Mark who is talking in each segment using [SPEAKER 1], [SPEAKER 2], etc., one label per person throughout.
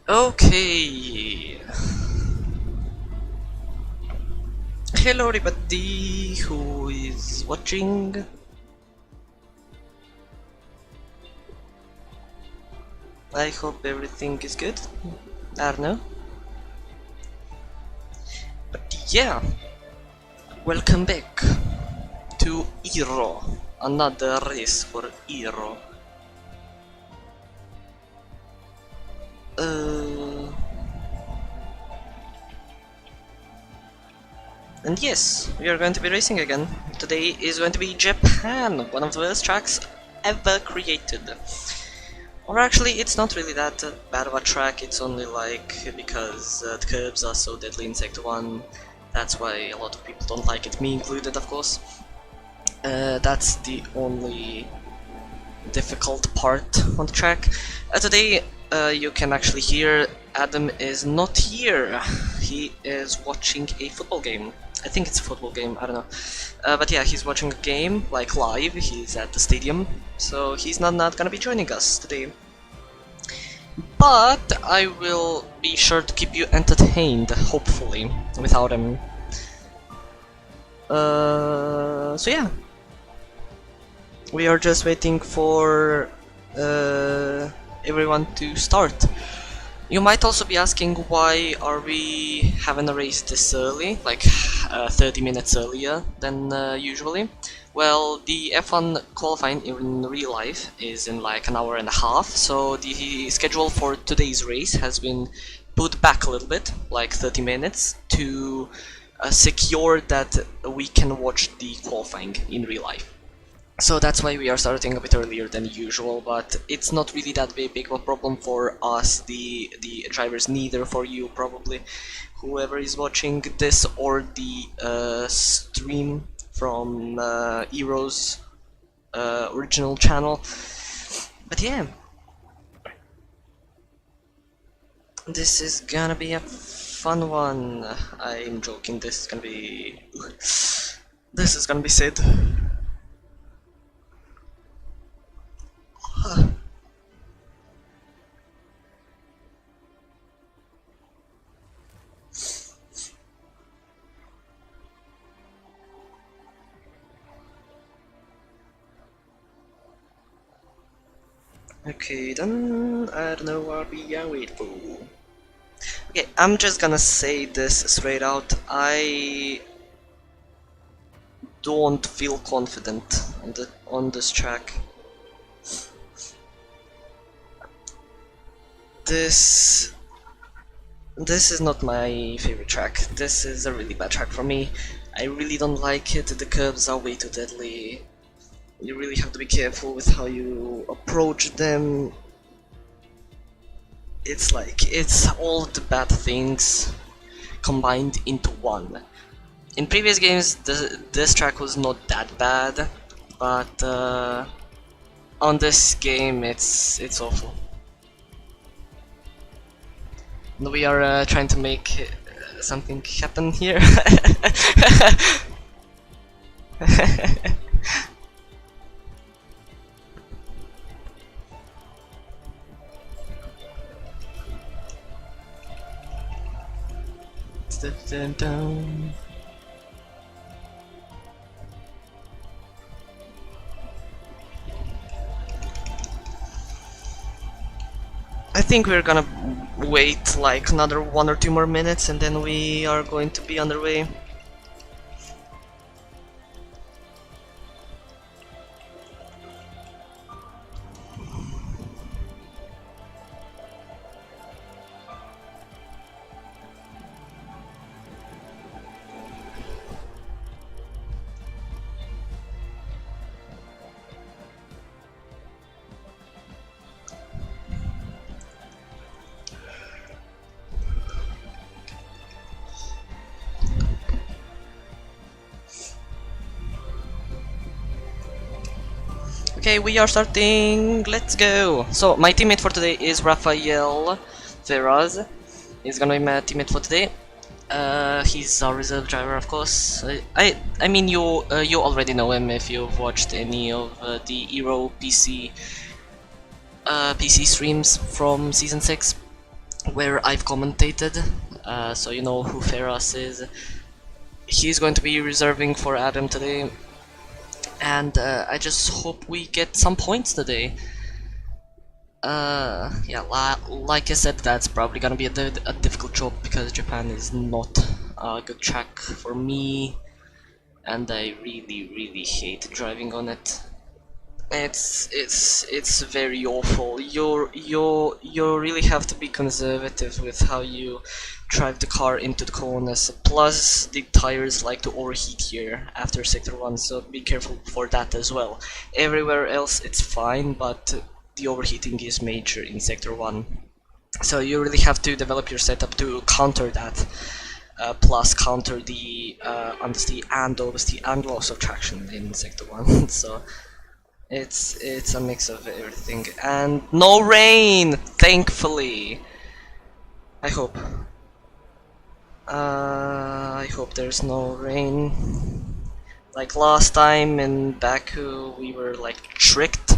[SPEAKER 1] Okay. Hello everybody who is watching. I hope everything is good. I don't know. But yeah, welcome back to Hero. Another race for Hero. And yes, we are going to be racing again. Today is going to be Japan, one of the worst tracks ever created. Or actually, it's not really that bad of a track, it's only like because the curbs are so deadly in Sector 1. That's why a lot of people don't like it, me included of course. That's the only difficult part on the track. Today you can actually hear Adam is not here. He is watching a football game. I think it's a football game, I don't know. But yeah, he's watching a game, like live, he's at the stadium, so he's not gonna be joining us today. But I will be sure to keep you entertained, hopefully, without him. So yeah. We are just waiting for everyone to start. You might also be asking why are we having a race this early, like 30 minutes earlier than usually. Well, the F1 qualifying in real life is in like an hour and a half, so the schedule for today's race has been put back a little bit, like 30 minutes, to secure that we can watch the qualifying in real life. So that's why we are starting a bit earlier than usual, but it's not really that big of a problem for us, the drivers, neither for you probably, whoever is watching this or the stream from Ero's original channel. But yeah, this is gonna be a fun one. I'm joking, this is gonna be Sid. Okay, then I don't know what we are waiting for. Okay, I'm just gonna say this straight out. I don't feel confident on this track. This is not my favorite track. This is a really bad track for me. I really don't like it. The curves are way too deadly. You really have to be careful with how you approach them. It's like, it's all the bad things combined into one. In previous games, this track was not that bad, but on this game, it's awful. We are trying to make something happen here. Dun. I think we're gonna wait like another 1 or 2 more minutes and then we are going to be on the way. Okay, we are starting, let's go! So, my teammate for today is Rafael Ferraz. He's gonna be my teammate for today. He's our reserve driver, of course. I mean, you already know him if you've watched any of the Eero PC streams from Season 6, where I've commentated, so you know who Ferraz is. He's going to be reserving for Adam today. And I just hope we get some points today. Yeah, like I said, that's probably gonna be a difficult job because Japan is not a good track for me, and I really hate driving on it. It's very awful. You really have to be conservative with how you drive the car into the corners. Plus, the tires like to overheat here after Sector 1, so be careful for that as well. Everywhere else it's fine, but the overheating is major in Sector 1. So you really have to develop your setup to counter that. Plus counter the understeer and oversteer and loss of traction in Sector 1. So it's a mix of everything. And no rain, thankfully. I hope. I hope there's no rain. Like last time in Baku, we were like tricked.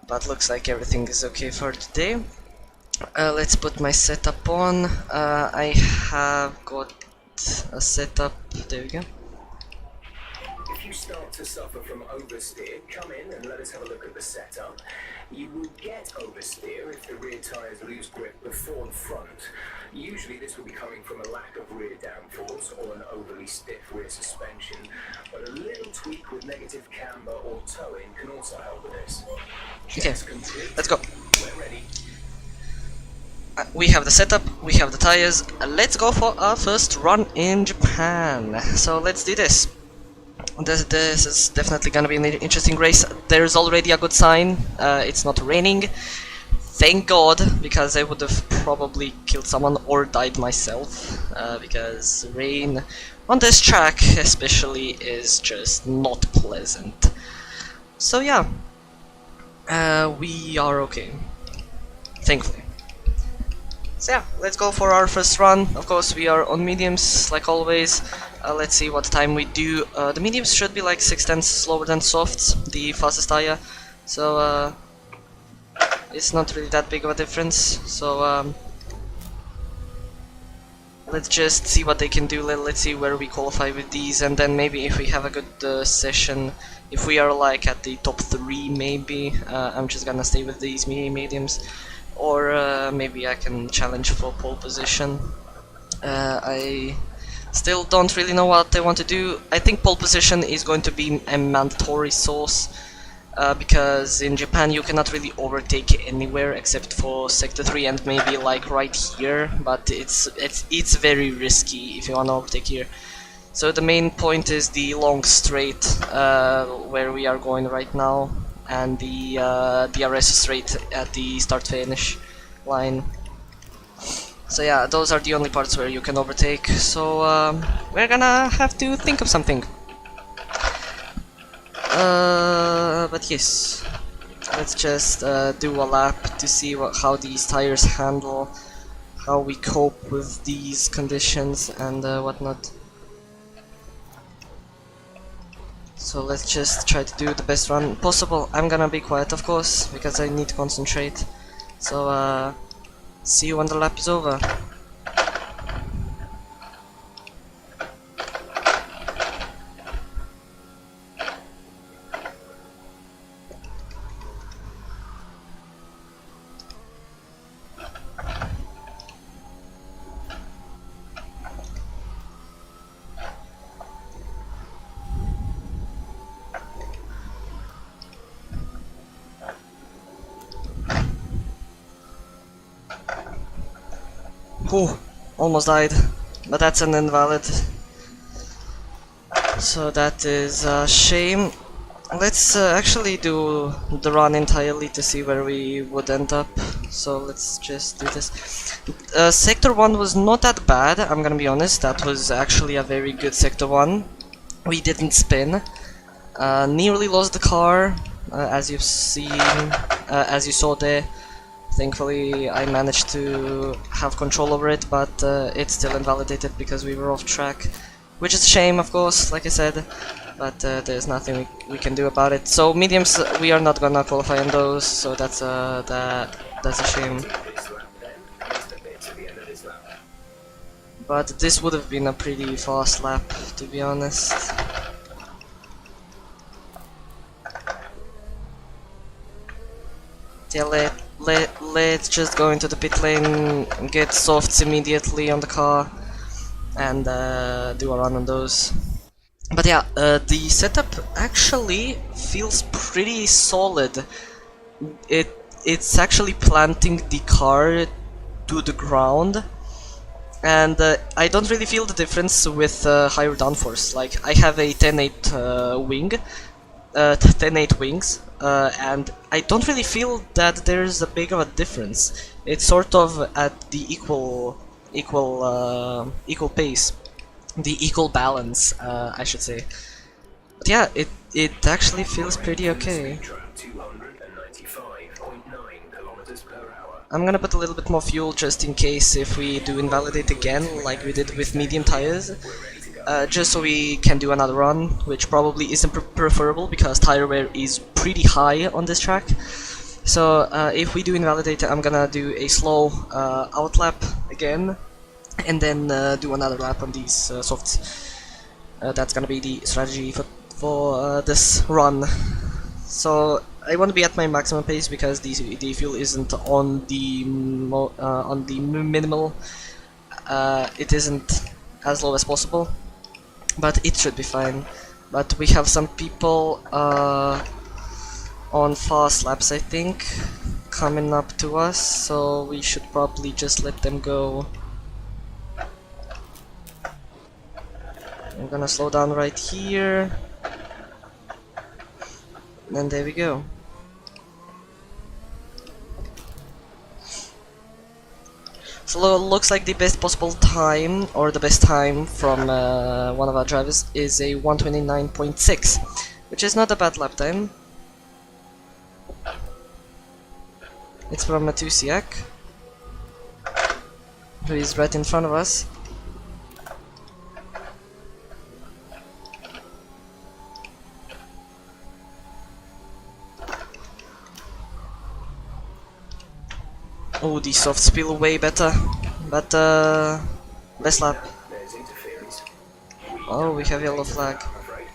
[SPEAKER 1] But looks like everything is okay for today. Let's put my setup on. I have got a setup. There we go.
[SPEAKER 2] If you start to suffer from oversteer, come in and let us have a look at the setup. You will get oversteer if the rear tyres lose grip before the front. Usually this will be coming from a lack of rear downforce or an overly stiff rear suspension, but a little tweak with negative camber or towing can also help with this.
[SPEAKER 1] Okay, let's go.
[SPEAKER 2] We're ready.
[SPEAKER 1] We have the setup, we have the tires. Let's go for our first run in Japan. So let's do this. This is definitely gonna be an interesting race. There's already a good sign. It's not raining. Thank God, because I would have probably killed someone or died myself. Because rain on this track especially is just not pleasant. So yeah, we are okay. Thankfully. So yeah, let's go for our first run. Of course, we are on mediums, like always. Let's see what time we do. The mediums should be like 6/10 slower than softs, the fastest tire. So it's not really that big of a difference. So let's just see what they can do. Let's see where we qualify with these, and then maybe if we have a good session, if we are like at the top 3, maybe I'm just gonna stay with these mediums. Or maybe I can challenge for pole position. I still don't really know what I want to do. I think pole position is going to be a mandatory source because in Japan you cannot really overtake anywhere except for Sector 3 and maybe like right here, but it's very risky if you want to overtake here. So the main point is the long straight where we are going right now, and the DRS straight at the start-finish line. So yeah, those are the only parts where you can overtake, so we're gonna have to think of something. But yes, let's just do a lap to see how these tires handle, how we cope with these conditions and whatnot. So let's just try to do the best run possible. I'm gonna be quiet, of course, because I need to concentrate. So see you when the lap is over. Whew, almost died, but that's an invalid. So that is a shame. Let's actually do the run entirely to see where we would end up. So let's just do this. Sector 1 was not that bad, I'm gonna be honest. That was actually a very good Sector 1. We didn't spin. Nearly lost the car, as you've seen, as you saw there. Thankfully I managed to have control over it, but it's still invalidated because we were off track, which is a shame, of course, like I said, but there's nothing we can do about it. So mediums, we are not gonna qualify on those, so that's a shame. But this would have been a pretty fast lap, to be honest. Yeah, let's just go into the pit lane, get softs immediately on the car, and do a run on those. But yeah, the setup actually feels pretty solid. It's actually planting the car to the ground, and I don't really feel the difference with higher downforce. Like, I have a 10-8 wing, 10-8 wings, and I don't really feel that there's a big of a difference. It's sort of at the equal pace, the equal balance, I should say. But yeah, it actually feels pretty okay.
[SPEAKER 2] 295.9 kilometers per hour.
[SPEAKER 1] I'm gonna put a little bit more fuel just in case if we do invalidate again, like we did with medium tires. Just so we can do another run, which probably isn't preferable because tire wear is pretty high on this track. So if we do invalidate, I'm gonna do a slow out lap again, and then do another lap on these softs. That's gonna be the strategy for this run. So I want to be at my maximum pace because the fuel isn't on the minimal. It isn't as low as possible, but it should be fine. But we have some people on fast laps, I think, coming up to us, so we should probably just let them go. I'm gonna slow down right here, and there we go. So looks like the best possible time, or the best time from one of our drivers, is a 129.6, which is not a bad lap time. It's from Matusiak, who is right in front of us. Oh, the soft spill way better, but best lap.
[SPEAKER 2] There's interference.
[SPEAKER 1] Oh, we have yellow flag.
[SPEAKER 2] I'm afraid.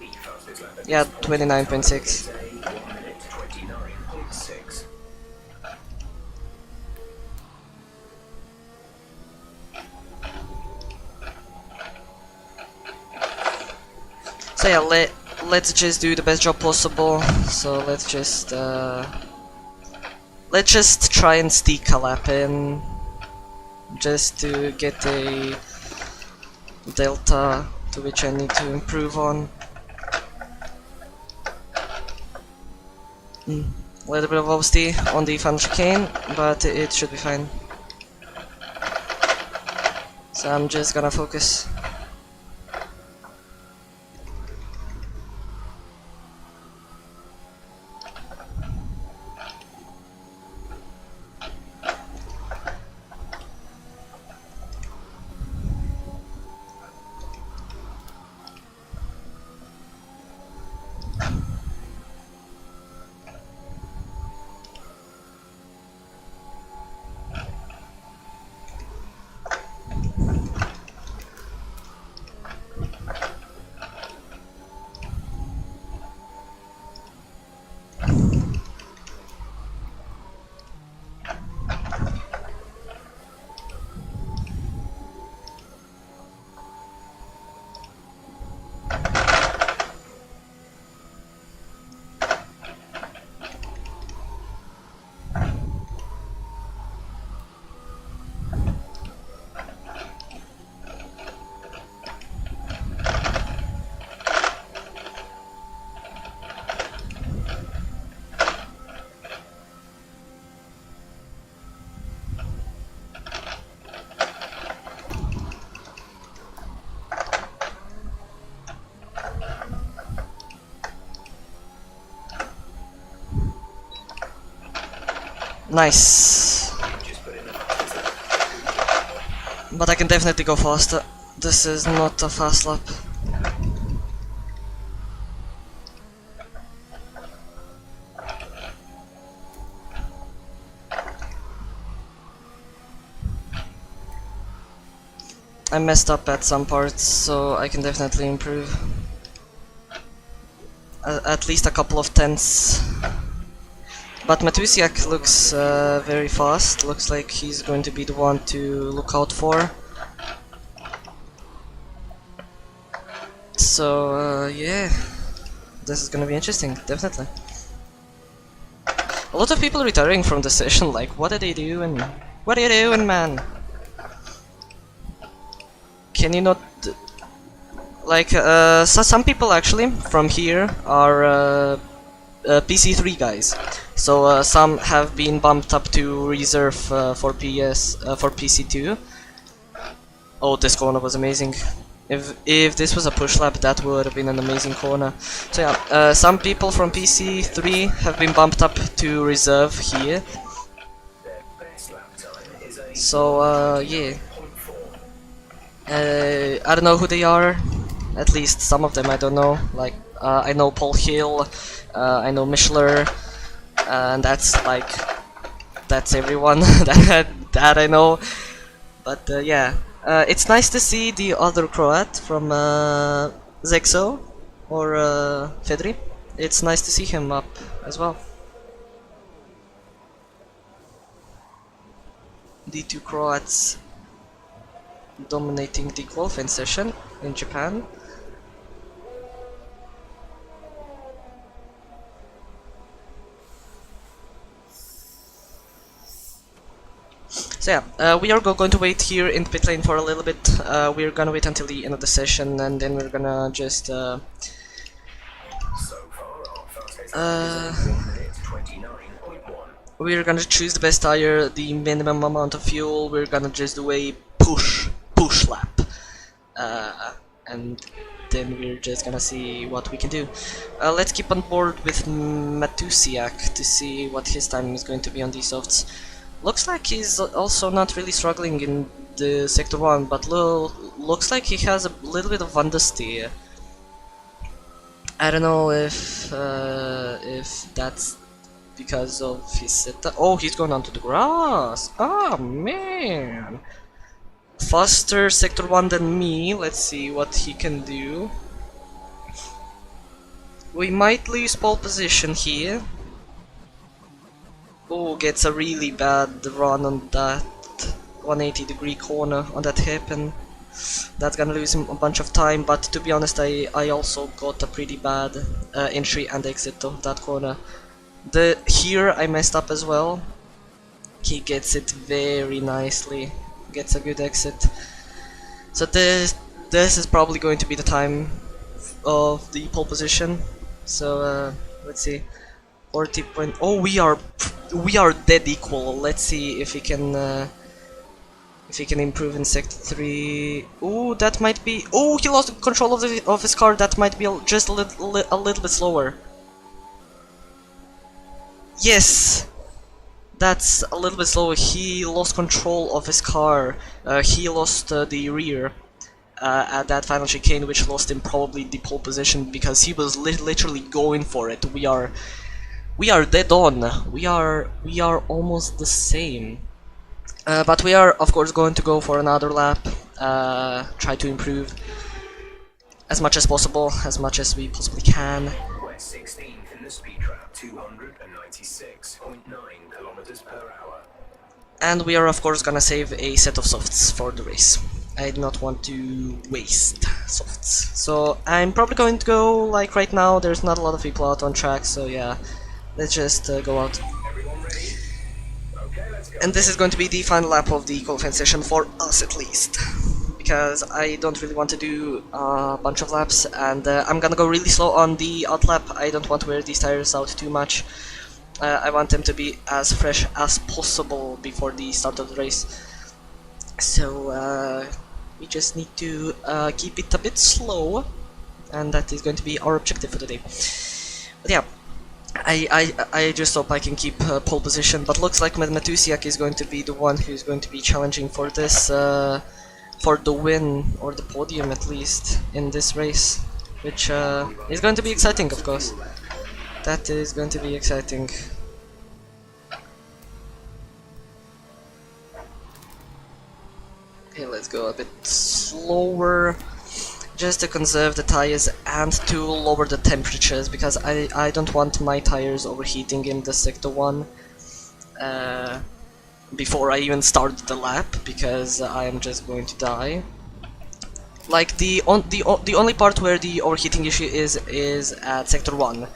[SPEAKER 2] The fastest lap at
[SPEAKER 1] Yeah,
[SPEAKER 2] this point
[SPEAKER 1] 29.6.
[SPEAKER 2] is a 1:29.6.
[SPEAKER 1] So yeah, let's just do the best job possible. So let's just try and sneak a lap in, just to get a delta to which I need to improve on. A little bit of oversteer on the final chicane, but it should be fine. So I'm just gonna focus. Nice. But I can definitely go faster. This is not a fast lap. I messed up at some parts, so I can definitely improve. At least a couple of tenths. But Matusiak looks very fast. Looks like he's going to be the one to look out for. So yeah, this is gonna be interesting, definitely. A lot of people retiring from the session, like, what are they doing? What are you doing, man? Can you not... Like, so some people actually from here are PC3 guys. So some have been bumped up to reserve for PC2. Oh, this corner was amazing. If this was a push lap, that would have been an amazing corner. So yeah, some people from PC3 have been bumped up to reserve here. So yeah, I don't know who they are. At least some of them I don't know. Like I know Paul Hill, I know Mishler, and that's everyone that I know. But yeah. It's nice to see the other Croat from Zexo or Fedri. It's nice to see him up as well. The two Croats dominating the qualifying session in Japan. So yeah, we are going to wait here in the pit lane for a little bit. We're gonna wait until the end of the session, and then we're gonna just we're gonna choose the best tire, the minimum amount of fuel. We're gonna just do a push lap, and then we're just gonna see what we can do. Let's keep on board with Matusiak to see what his timing is going to be on these softs. Looks like he's also not really struggling in the Sector 1, but looks like he has a little bit of understeer. I don't know if that's because of his setup. Oh, he's going onto the grass! Oh man! Faster Sector 1 than me. Let's see what he can do. We might lose pole position here. Oh, gets a really bad run on that 180-degree corner on that hip, and that's gonna lose him a bunch of time. But to be honest, I also got a pretty bad entry and exit of that corner. Here I messed up as well. He gets it very nicely, gets a good exit. So this is probably going to be the time of the pole position. So let's see. 40 point. Oh, we are dead equal. Let's see if he can improve in Sector 3. Oh, that might be. Oh, he lost control of his car. That might be just a little bit slower. Yes, that's a little bit slower. He lost control of his car. He lost the rear at that final chicane, which lost him probably the pole position because he was literally going for it. We are dead on. We are almost the same. But we are of course going to go for another lap. Try to improve as much as possible, as much as we possibly can.
[SPEAKER 2] We're 16th in the speed trap, 296.9 kilometers per hour.
[SPEAKER 1] And we are of course gonna save a set of softs for the race. I do not want to waste softs. So I'm probably going to go like right now. There's not a lot of people out on track, so yeah. Let's just go out.
[SPEAKER 2] Everyone ready? Okay, let's go.
[SPEAKER 1] And this is going to be the final lap of the qualifying session for us at least. Because I don't really want to do a bunch of laps, and I'm gonna go really slow on the out lap. I don't want to wear these tires out too much. I want them to be as fresh as possible before the start of the race. So we just need to keep it a bit slow, and that is going to be our objective for the day. But yeah. I just hope I can keep pole position, but looks like Matusiak is going to be the one who's going to be challenging for this, for the win, or the podium at least, in this race, which is going to be exciting, of course. That is going to be exciting. Okay, let's go a bit slower. Just to conserve the tires and to lower the temperatures, because I don't want my tires overheating in the Sector 1 before I even start the lap, because I am just going to die. Like the only part where the overheating issue is at sector 1.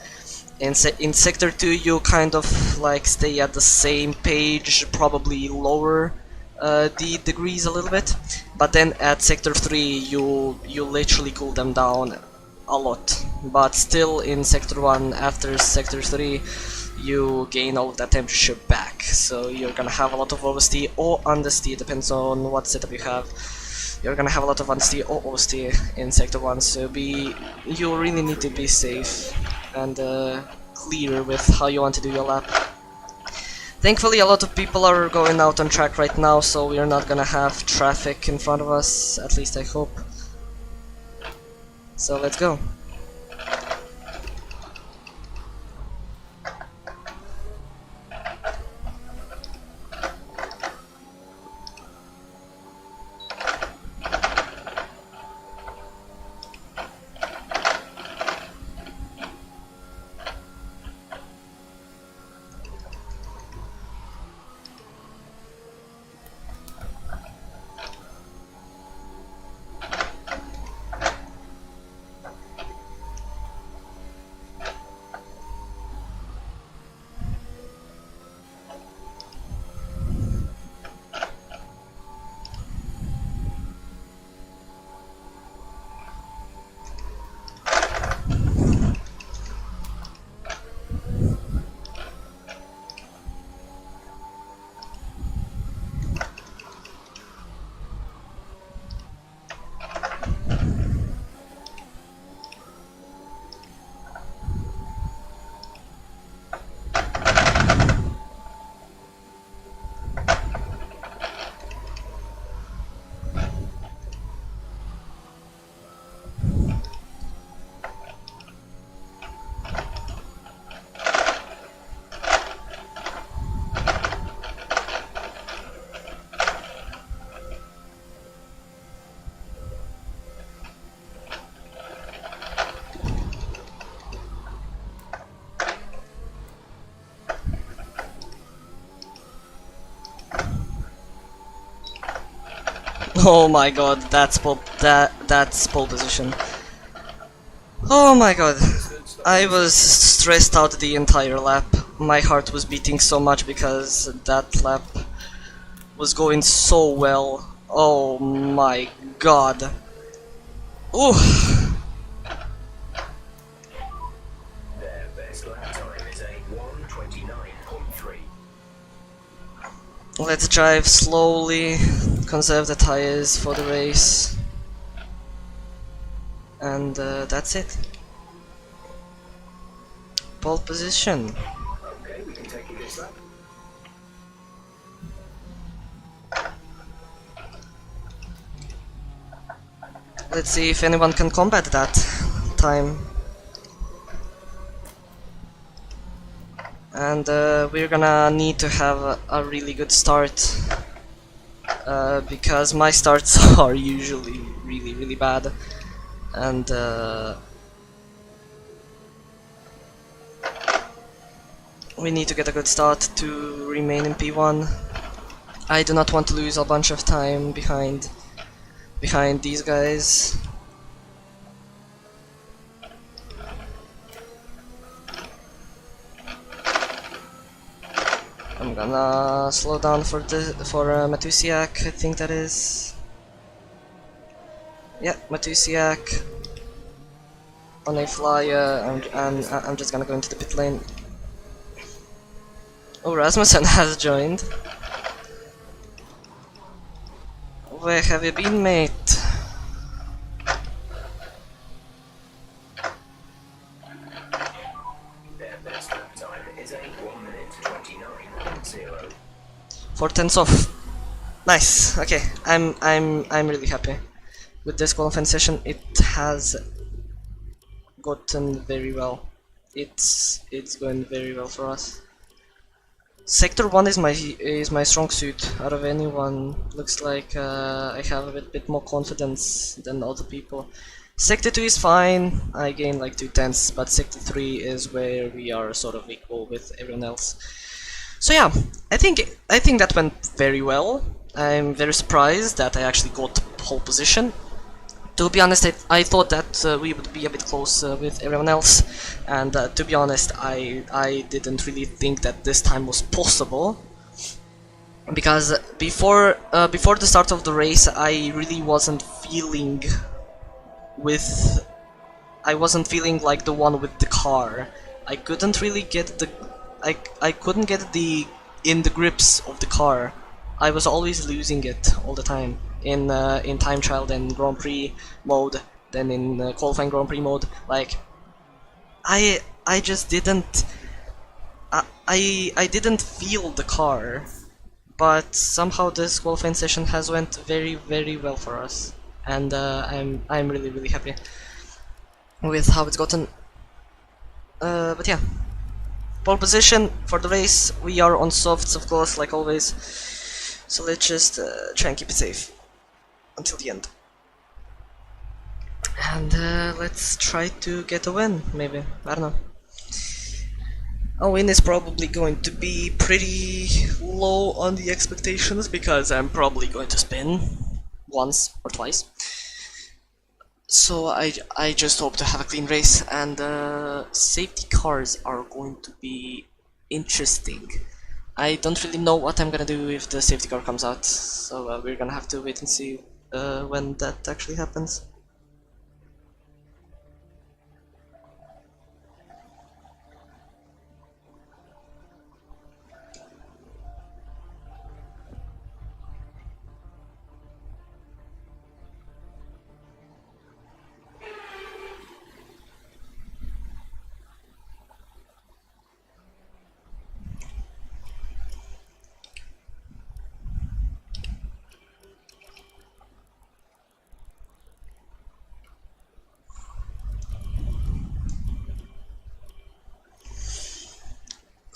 [SPEAKER 1] In sector 2 you kind of like stay at the same page, probably lower the degrees a little bit, but then at sector 3 you literally cool them down a lot. But still in sector 1, after sector 3 you gain all of that temperature back, so you're gonna have a lot of oversteer or understeer, depends on what setup you have. You're gonna have a lot of understeer or oversteer in sector 1, so you really need to be safe and clear with how you want to do your lap. Thankfully a lot of people are going out on track right now, so we're not gonna have traffic in front of us, at least I hope. So let's go. Oh my god, that's pole position. Oh my god, I was stressed out the entire lap. My heart was beating so much because that lap was going so well. Oh my god. Ooh.
[SPEAKER 2] Their best lap time is a 1:29.3.
[SPEAKER 1] Let's drive slowly, conserve the tires for the race, and that's it. Pole position.
[SPEAKER 2] Okay, we can take you this lap.
[SPEAKER 1] Let's see if anyone can combat that time. And we're gonna need to have a really good start, because my starts are usually really bad, and we need to get a good start to remain in P1. I do not want to lose a bunch of time behind these guys. I'm gonna slow down for Matusiak, I think that is. Yeah, Matusiak on a flyer. I'm just gonna go into the pit lane. Oh, Rasmussen has joined. Where have you been, mate?
[SPEAKER 2] Their best lap time is a 1:29.0.
[SPEAKER 1] 4/10 off. Nice. Okay, I'm really happy with this qualifying session. It has gotten very well. It's going very well for us. Sector 1 is my strong suit out of anyone. Looks like I have a bit more confidence than other people. Sector 2 is fine, I gained like 2/10, but Sector 3 is where we are sort of equal with everyone else. So yeah, I think that went very well. I'm very surprised that I actually got pole position. To be honest, I thought that we would be a bit close with everyone else, and to be honest, I didn't really think that this time was possible, because before the start of the race, I really wasn't feeling with I wasn't feeling like the one with the car. I couldn't really get the I couldn't get the in the grips of the car. I was always losing it all the time in time trial, then Grand Prix mode, then in qualifying Grand Prix mode. Like I just didn't I didn't feel the car, but somehow this qualifying session has went very well for us, and I'm really happy with how it's gotten. But yeah, pole position for the race. We are on softs, of course, like always. So let's just try and keep it safe until the end. And let's try to get a win, maybe. I don't know. A win is probably going to be pretty low on the expectations, because I'm probably going to spin once or twice. So I just hope to have a clean race, and safety cars are going to be interesting. I don't really know what I'm gonna do if the safety car comes out, so we're gonna have to wait and see when that actually happens.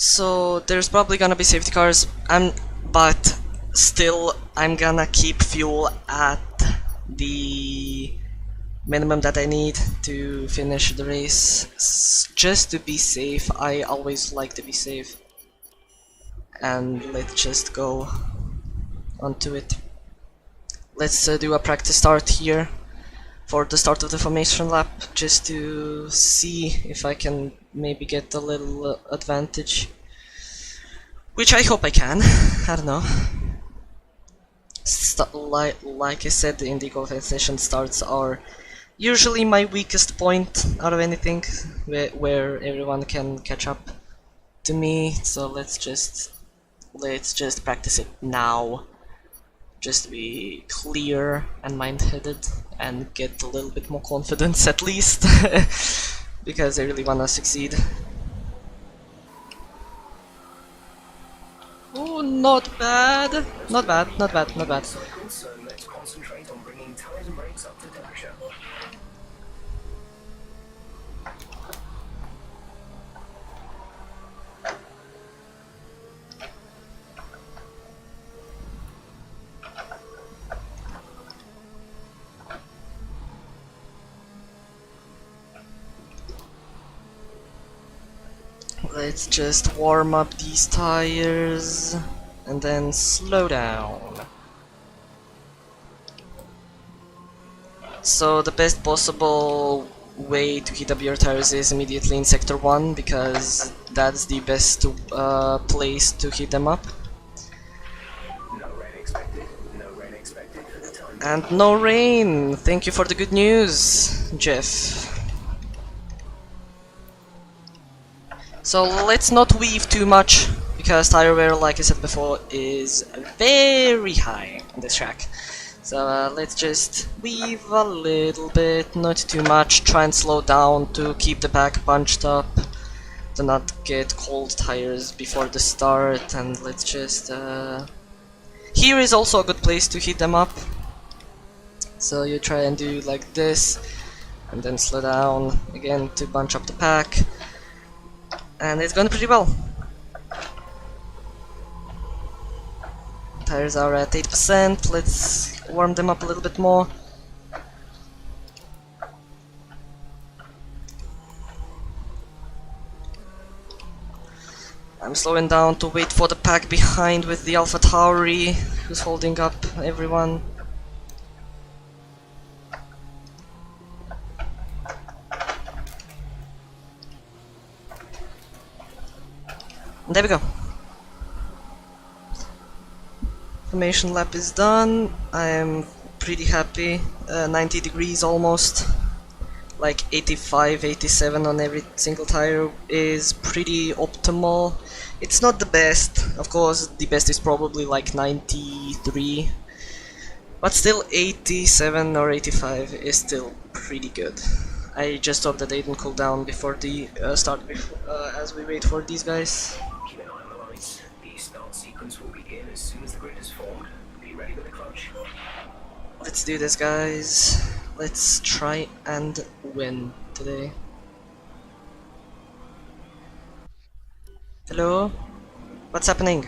[SPEAKER 1] So there's probably gonna be safety cars, but still I'm gonna keep fuel at the minimum that I need to finish the race, just to be safe. I always like to be safe, and let's just go onto it. Let's do a practice start here for the start of the formation lap, just to see if I can maybe get a little advantage, which I hope I can. I don't know. Like I said, the Indy qualifying session starts are usually my weakest point out of anything, where everyone can catch up to me. So let's just practice it now, just to be clear and mind-headed and get a little bit more confidence at least, because I really wanna succeed. Oh, not bad, not bad, not bad, not bad.
[SPEAKER 2] So let's concentrate on bringing tires and brakes up to temperature.
[SPEAKER 1] Let's just warm up these tires and then slow down. So the best possible way to heat up your tires is immediately in sector 1, because that's the best place to heat them up.
[SPEAKER 2] No rain expected. No rain expected for the time.
[SPEAKER 1] And no rain! Thank you for the good news, Jeff. So let's not weave too much, because tire wear, like I said before, is very high on this track. So let's just weave a little bit, not too much, try and slow down to keep the back bunched up, to not get cold tires before the start, and let's just... Here is also a good place to heat them up. So you try and do like this, and then slow down again to bunch up the pack. And it's going pretty well. Tires are at 8%, let's warm them up a little bit more. I'm slowing down to wait for the pack behind with the Alpha Tauri, who's holding up everyone. There we go. Formation lap is done. I am pretty happy. 90 degrees almost. Like 85, 87 on every single tire is pretty optimal. It's not the best, of course, the best is probably like 93. But still 87 or 85 is still pretty good. I just hope that they don't cool down before the start, as we wait for these guys.
[SPEAKER 2] Keep an eye on the lights. The start sequence will begin as soon as the grid is formed. Be ready with the clutch.
[SPEAKER 1] Let's do this, guys. Let's try and win today. Hello? What's happening?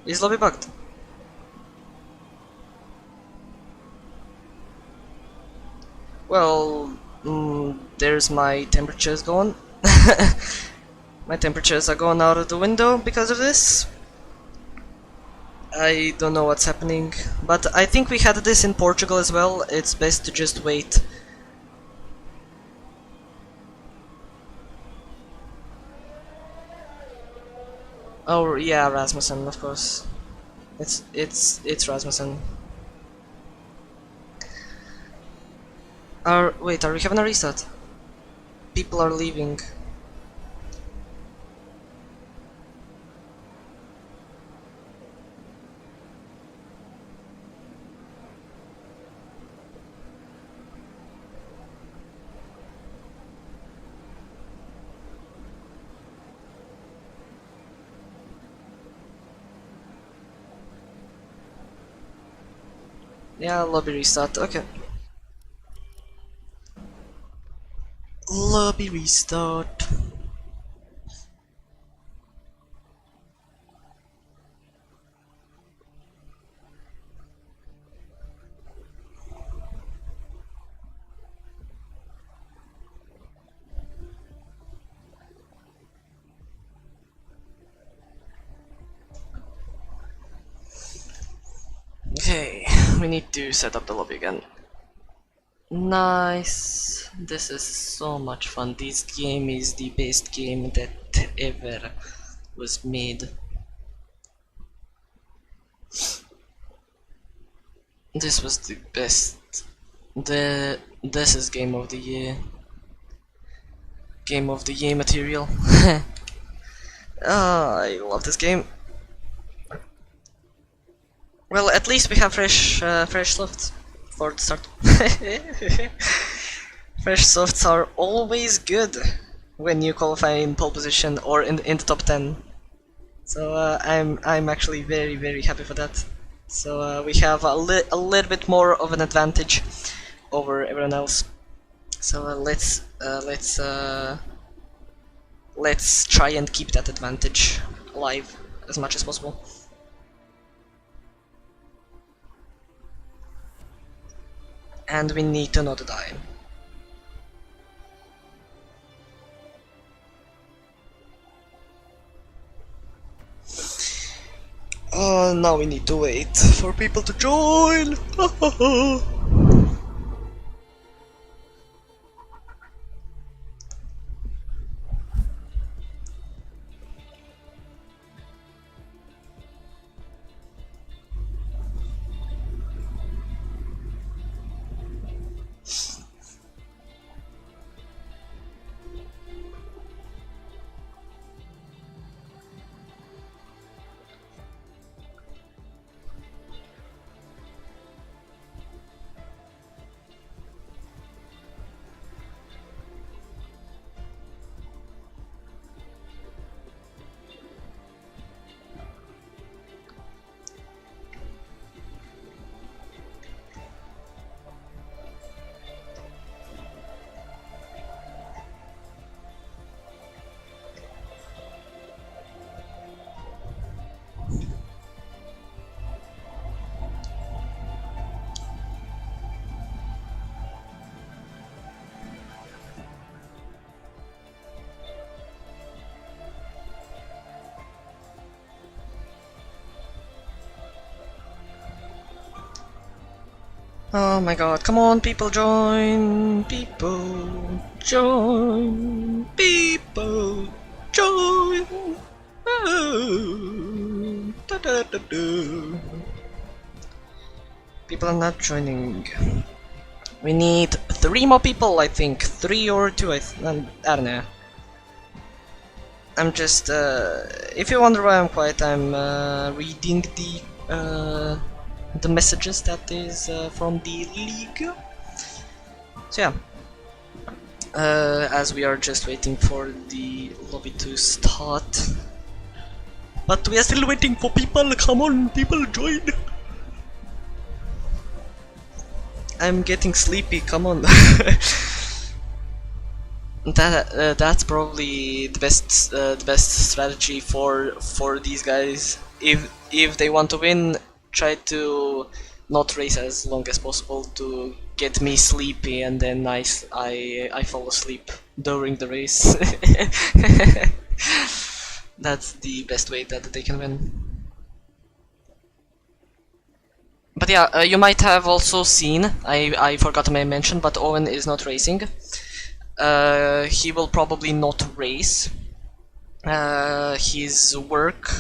[SPEAKER 1] Is lobby bugged? Well, there's my temperatures going. My temperatures are going out of the window because of this. I don't know what's happening, but I think we had this in Portugal as well. It's best to just wait. Oh yeah, Rasmussen, of course. It's Rasmussen. Wait, are we having a restart? People are leaving. Yeah, lobby restart, okay. Lobby restart. Okay, we need to set up the lobby again. Nice. This is so much fun. This game is the best game that ever was made. This was the best. This is game of the year. Game of the year material. I love this game. Well, at least we have fresh softs for the start. Fresh softs are always good when you qualify in pole position or in the top 10. So I'm actually very happy for that. So we have a little bit more of an advantage over everyone else. So let's try and keep that advantage alive as much as possible. And we need to not die. Now we need to wait for people to join. Oh my god, come on, people join! People join! People join! People are not joining. We need 3 more people, I think. 3 or 2, I don't know. I'm just, if you wonder why I'm quiet, I'm reading the messages that is from the league. So yeah, as we are just waiting for the lobby to start. But we are still waiting for people, come on, people join! I'm getting sleepy, come on. That's probably the best strategy for these guys. If they want to win, try to not race as long as possible to get me sleepy, and then I fall asleep during the race. That's the best way that they can win. But yeah, you might have also seen, I forgot to mention, but Owen is not racing. He will probably not race. His work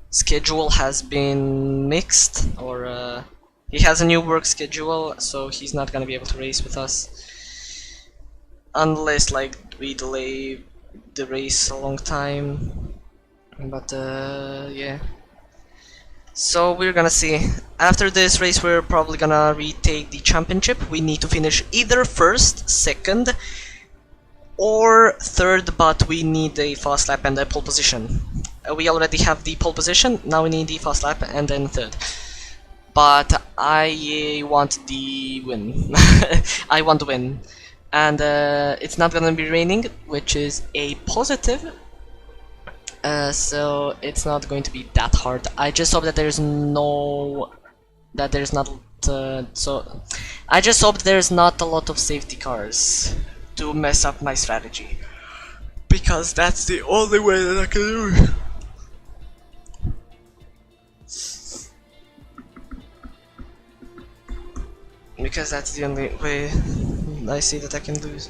[SPEAKER 1] schedule has been mixed, or he has a new work schedule, so he's not gonna be able to race with us. Unless, like, we delay the race a long time. But, yeah. So we're gonna see. After this race we're probably gonna retake the championship. We need to finish either first, second, or third, but we need a fast lap and a pole position. We already have the pole position, now we need the fast lap and then third. But I want the win. I want to win. And it's not gonna be raining, which is a positive. So it's not going to be that hard. I just hope that there's not so I just hope there's not a lot of safety cars to mess up my strategy, because that's the only way that I can do it. Because that's the only way I see that I can lose.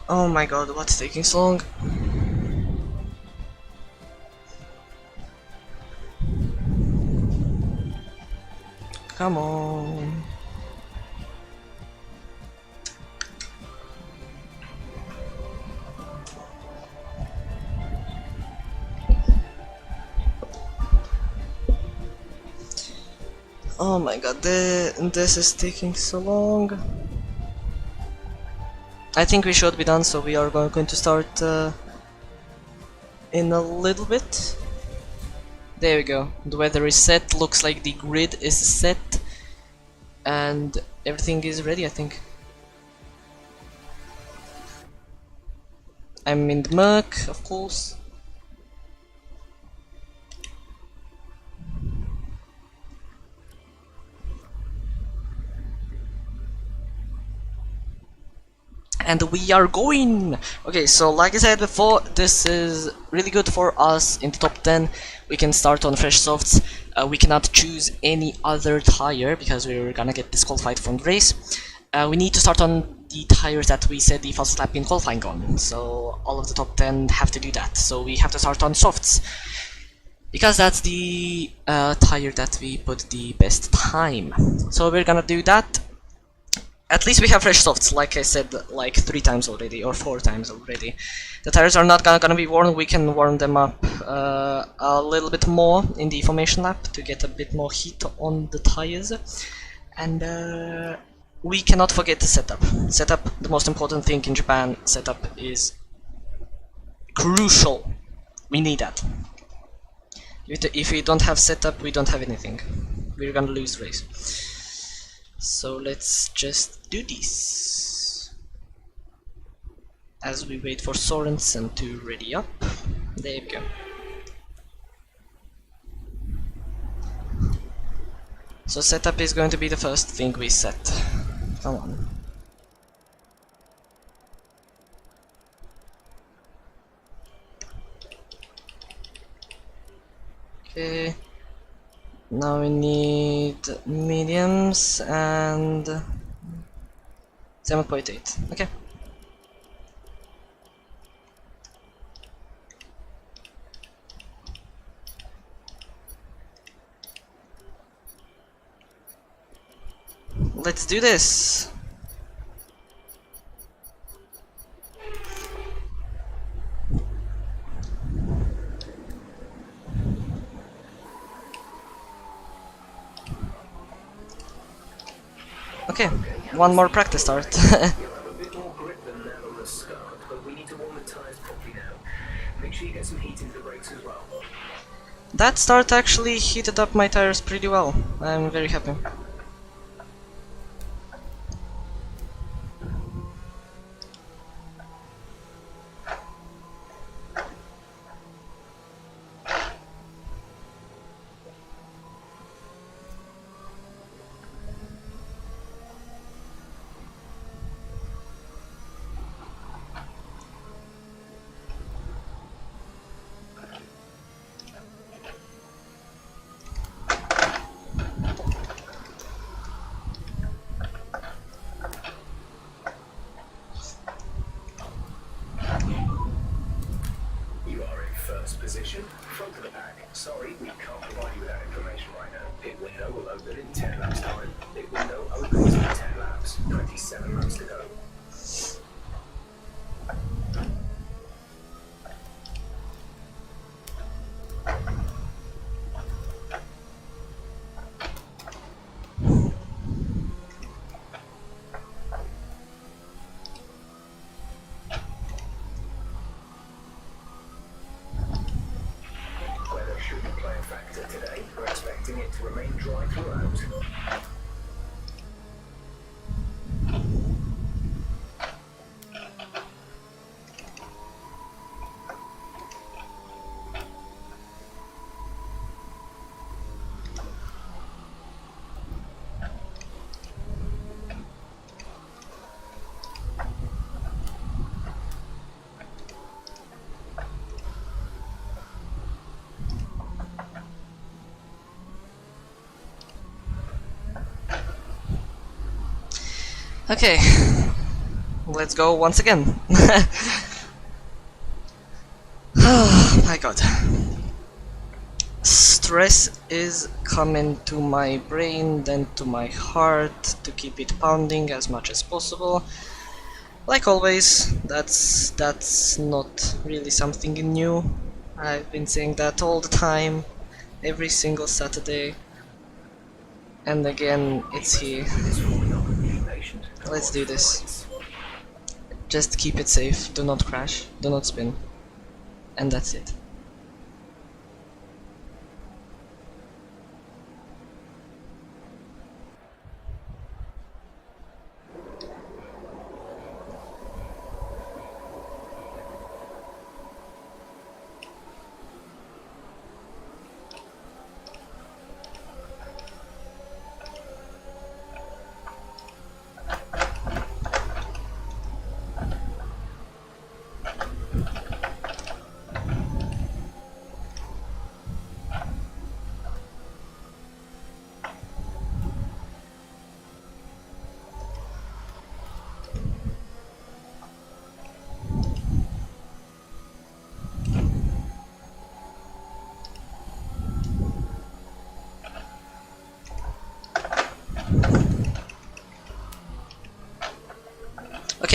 [SPEAKER 1] Oh my god, what's taking so long? Come on. Oh my god, this is taking so long. I think we should be done, so we are going to start in a little bit. There we go. The weather is set, looks like the grid is set, and everything is ready, I think. I'm in the Merc, of course. And we are going! Okay, so like I said before, this is really good for us in the top 10. We can start on fresh softs. We cannot choose any other tire because we're gonna get disqualified from the race. We need to start on the tires that we set the fastest lap in qualifying on. So all of the top 10 have to do that. So we have to start on softs, because that's the tire that we put the best time. So we're gonna do that. At least we have fresh softs, like I said, like 3 times already, or 4 times already. The tires are not gonna be worn, we can warm them up a little bit more in the formation lap to get a bit more heat on the tires. And we cannot forget the setup. Setup, the most important thing in Japan, setup is crucial. We need that. If we don't have setup, we don't have anything. We're gonna lose the race. So let's just do this. As we wait for Sorensen to ready up. There we go. So setup is going to be the first thing we set. Come on. Okay. Now we need mediums and 7.8. Okay. Let's do this. Okay, one more practice start.
[SPEAKER 2] You'll have a bit more grip than that on the start, but we need to warm the tyres properly now. Make sure you get some heat into the brakes as well.
[SPEAKER 1] That start actually heated up my tires pretty well. I'm very happy.
[SPEAKER 2] Position, front of the pack. Sorry, we can't provide you with that information right now. Pit window will open in 10 laps time. Pit window opens in 10 laps. 27 laps to go. Today, we're expecting it to remain dry throughout.
[SPEAKER 1] Okay, let's go once again. Oh my god. Stress is coming to my brain, then to my heart, to keep it pounding as much as possible. Like always, that's not really something new. I've been saying that all the time, every single Saturday. And again, it's here. Let's do this. Just keep it safe, do not crash, do not spin. And that's it.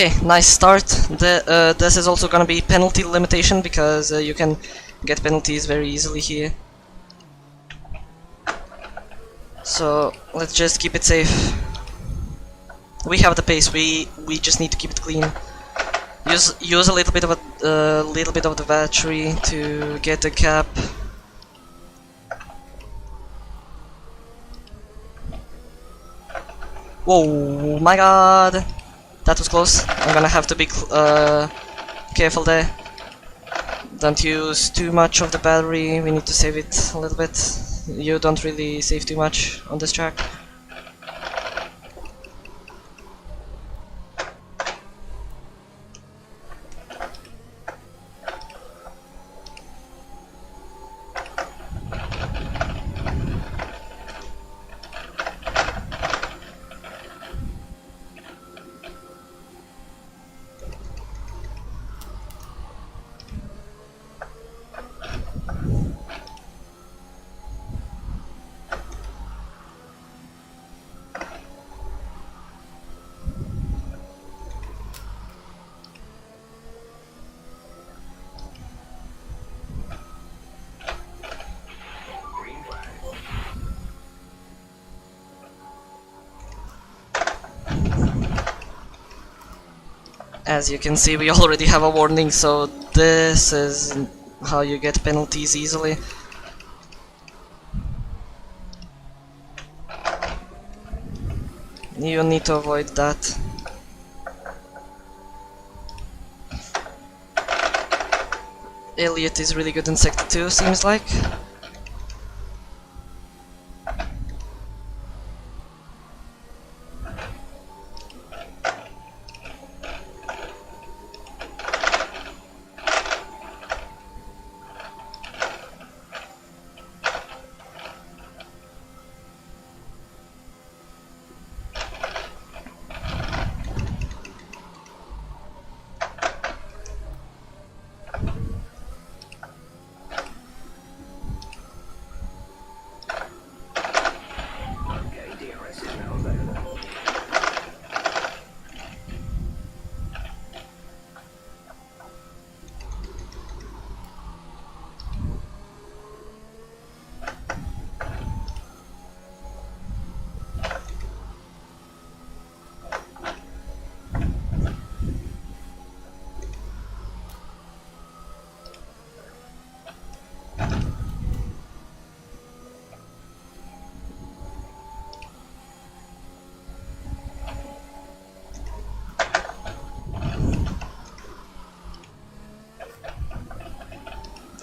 [SPEAKER 1] Okay, nice start. This is also gonna be penalty limitation because you can get penalties very easily here. So let's just keep it safe. We have the pace. We just need to keep it clean. Use a little bit of the battery to get the cap. Whoa, my god! That was close. I'm gonna have to be careful there. Don't use too much of the battery, we need to save it a little bit. You don't really save too much on this track. As you can see, we already have a warning, so this is how you get penalties easily. You need to avoid that. Elliot is really good in Sector 2, seems like.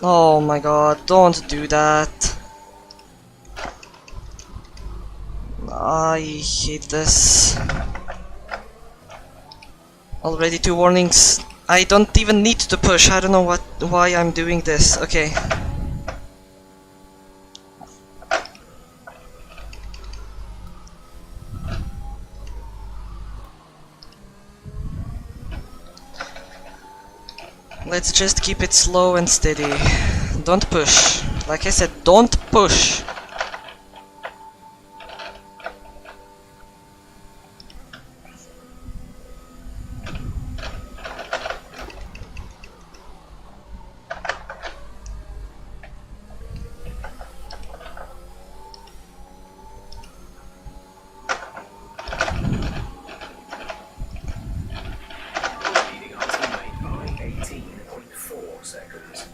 [SPEAKER 1] Oh my god, don't do that. I hate this. Already 2 warnings. I don't even need to push. I don't know why I'm doing this. Okay. Let's just keep it slow and steady. Don't push. Like I said, don't push.
[SPEAKER 2] Leading our teammate by 18.4 seconds.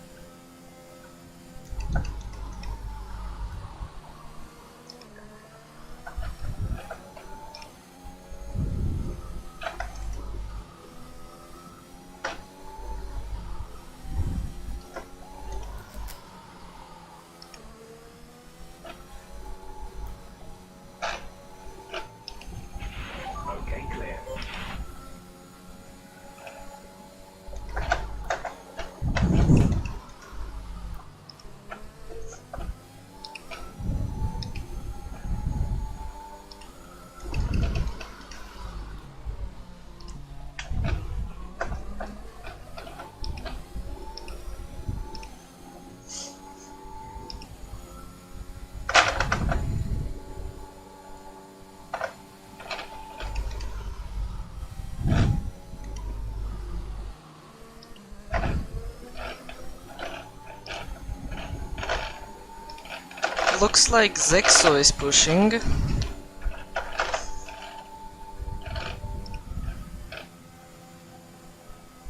[SPEAKER 1] looks like Zexo is pushing.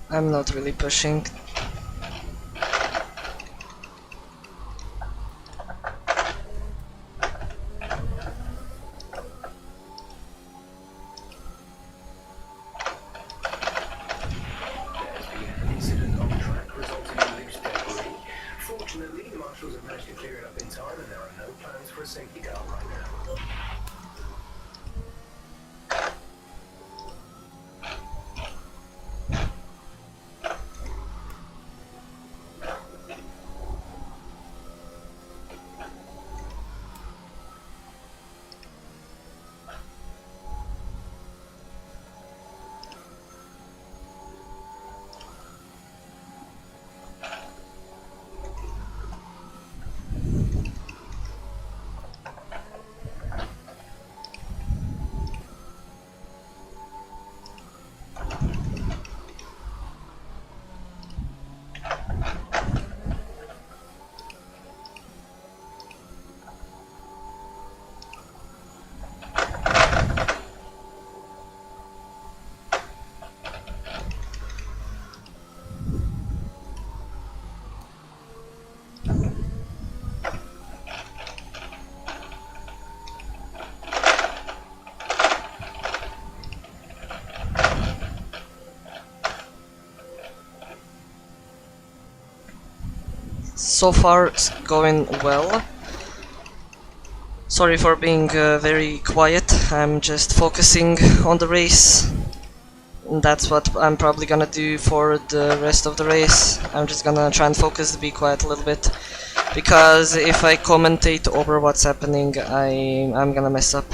[SPEAKER 1] I'm not really pushing.
[SPEAKER 2] Incident on track resulting in loose debris. Fortunately, the marshals have managed to clear it up in time, and there are no plans for a safety car right now.
[SPEAKER 1] So far, it's going well. Sorry for being very quiet, I'm just focusing on the race. And that's what I'm probably gonna do for the rest of the race. I'm just gonna try and focus, be quiet a little bit. Because if I commentate over what's happening, I'm gonna mess up.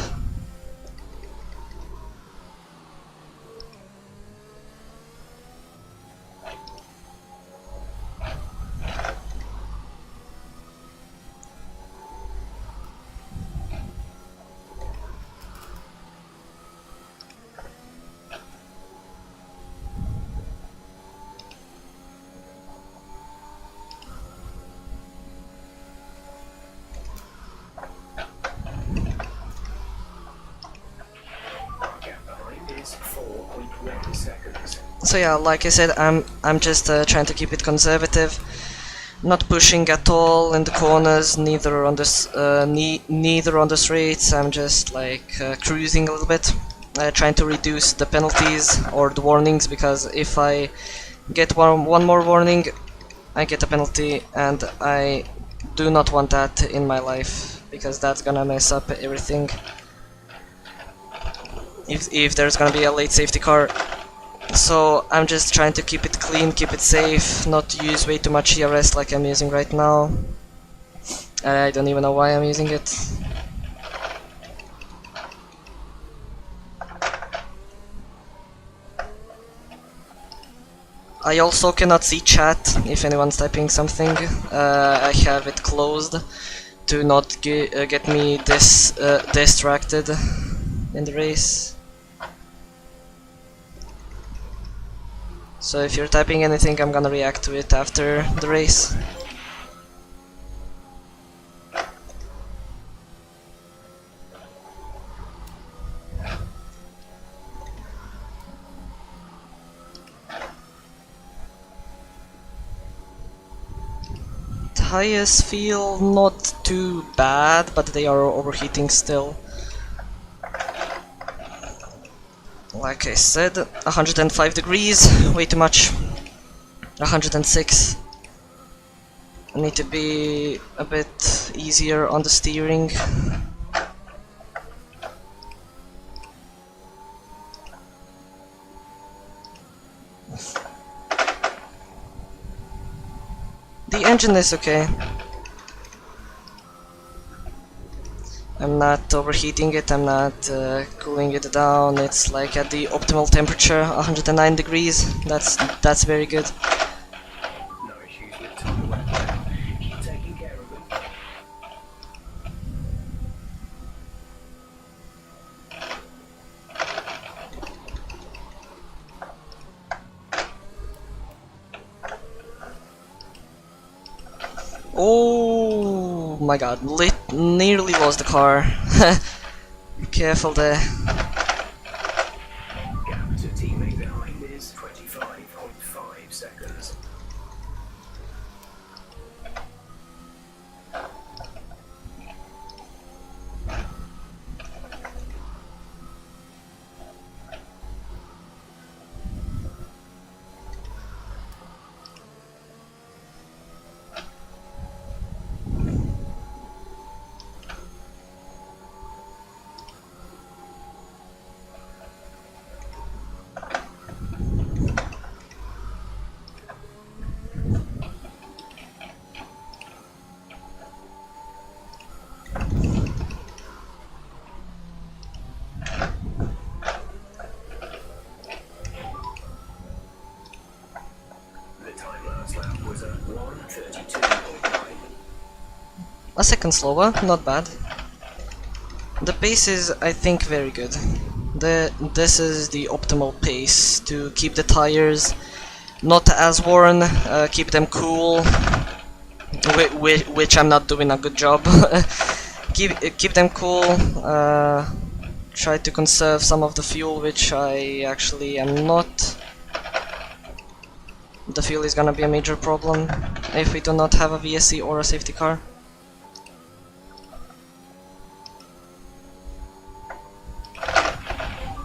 [SPEAKER 2] Gap behind is 4.1 seconds.
[SPEAKER 1] So yeah, like I said, I'm just trying to keep it conservative, not pushing at all in the corners, neither on neither on the straights. I'm just like cruising a little bit, trying to reduce the penalties or the warnings, because if I get one more warning, I get a penalty, and I do not want that in my life, because that's gonna mess up everything. If there's gonna be a late safety car. So I'm just trying to keep it clean, keep it safe, not use way too much ERS like I'm using right now. I don't even know why I'm using it. I also cannot see chat if anyone's typing something. I have it closed to not get me distracted in the race. So if you're typing anything, I'm gonna react to it after the race. Tires feel not too bad, but they are overheating still. Like I said, 105 degrees, way too much. 106. I need to be a bit easier on the steering. The engine is okay. I'm not overheating it, I'm not cooling it down. It's like at the optimal temperature, 109 degrees. That's very good.
[SPEAKER 2] No issues with tire wear. Keep taking care of them.
[SPEAKER 1] Oh, my god, nearly lost the car. Careful there.
[SPEAKER 2] Gap to teammate behind is 25.5 seconds. The time last lap was at 1:32.9.
[SPEAKER 1] A second slower, not bad. The pace is, I think, very good. This is the optimal pace to keep the tires not as worn, keep them cool, which I'm not doing a good job. keep them cool, try to conserve some of the fuel, which I actually am not. The fuel is gonna be a major problem if we do not have a VSC or a safety car.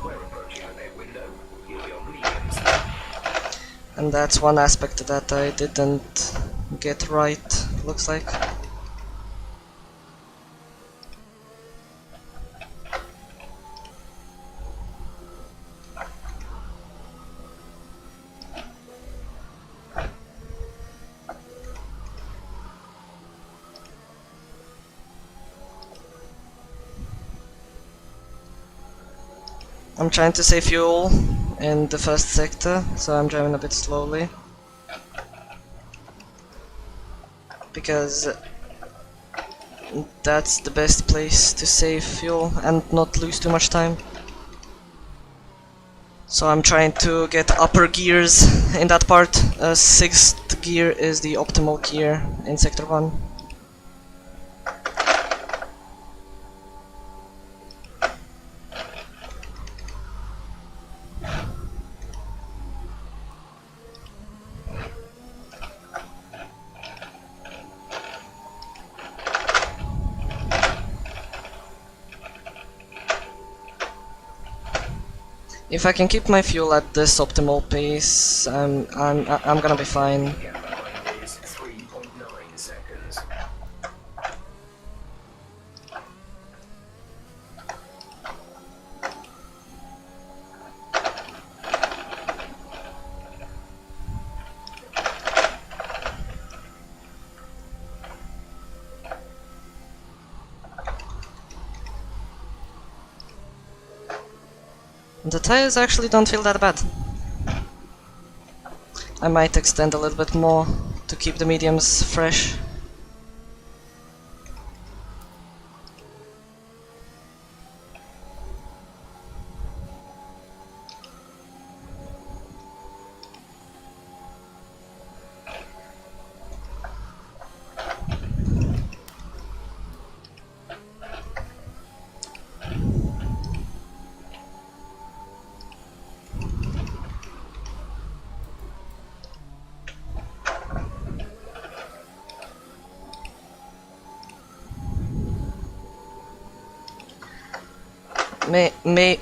[SPEAKER 2] We're approaching the pit window. You'll be on mediums.
[SPEAKER 1] And that's one aspect that I didn't get right, looks like. I'm trying to save fuel in the first sector, so I'm driving a bit slowly. Because that's the best place to save fuel and not lose too much time. So I'm trying to get upper gears in that part. 6th gear is the optimal gear in sector 1. If I can keep my fuel at this optimal pace, I'm gonna be fine.
[SPEAKER 2] Gap behind is 3.9 seconds.
[SPEAKER 1] The tires actually don't feel that bad. I might extend a little bit more to keep the mediums fresh.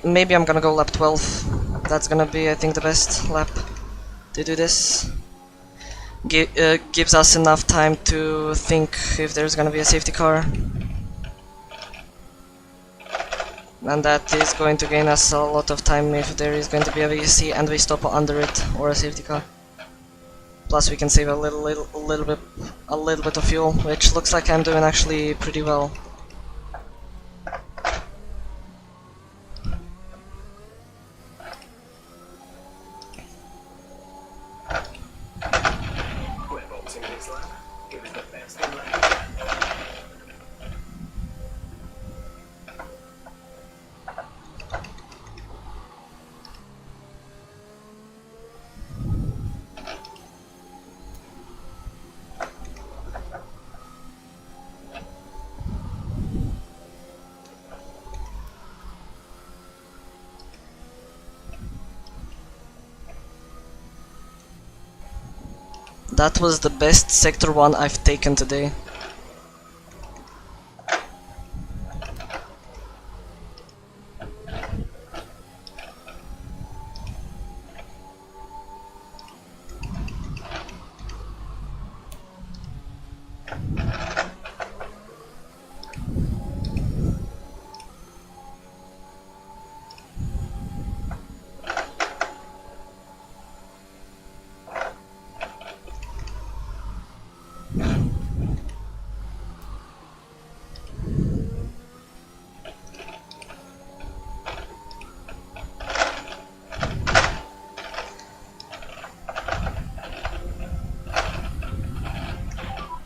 [SPEAKER 1] Maybe I'm gonna go lap 12. That's gonna be, I think, the best lap to do this. Gives us enough time to think if there's gonna be a safety car. And that is going to gain us a lot of time if there is going to be a VSC and we stop under it or a safety car. Plus we can save a little bit of fuel, which looks like I'm doing actually pretty well.
[SPEAKER 2] We're bolting this lap. It was the best in lap.
[SPEAKER 1] That was the best Sector 1 I've taken today.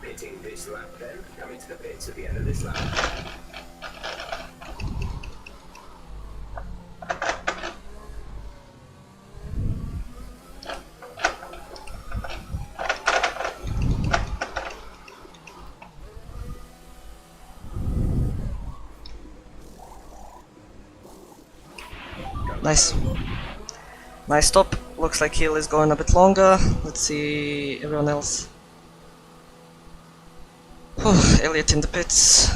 [SPEAKER 2] Pitting this lap then. Coming to the pits at the end of this lap.
[SPEAKER 1] Nice. Nice stop. Looks like Hill is going a bit longer. Let's see everyone else. Whew, Elliot in the pits.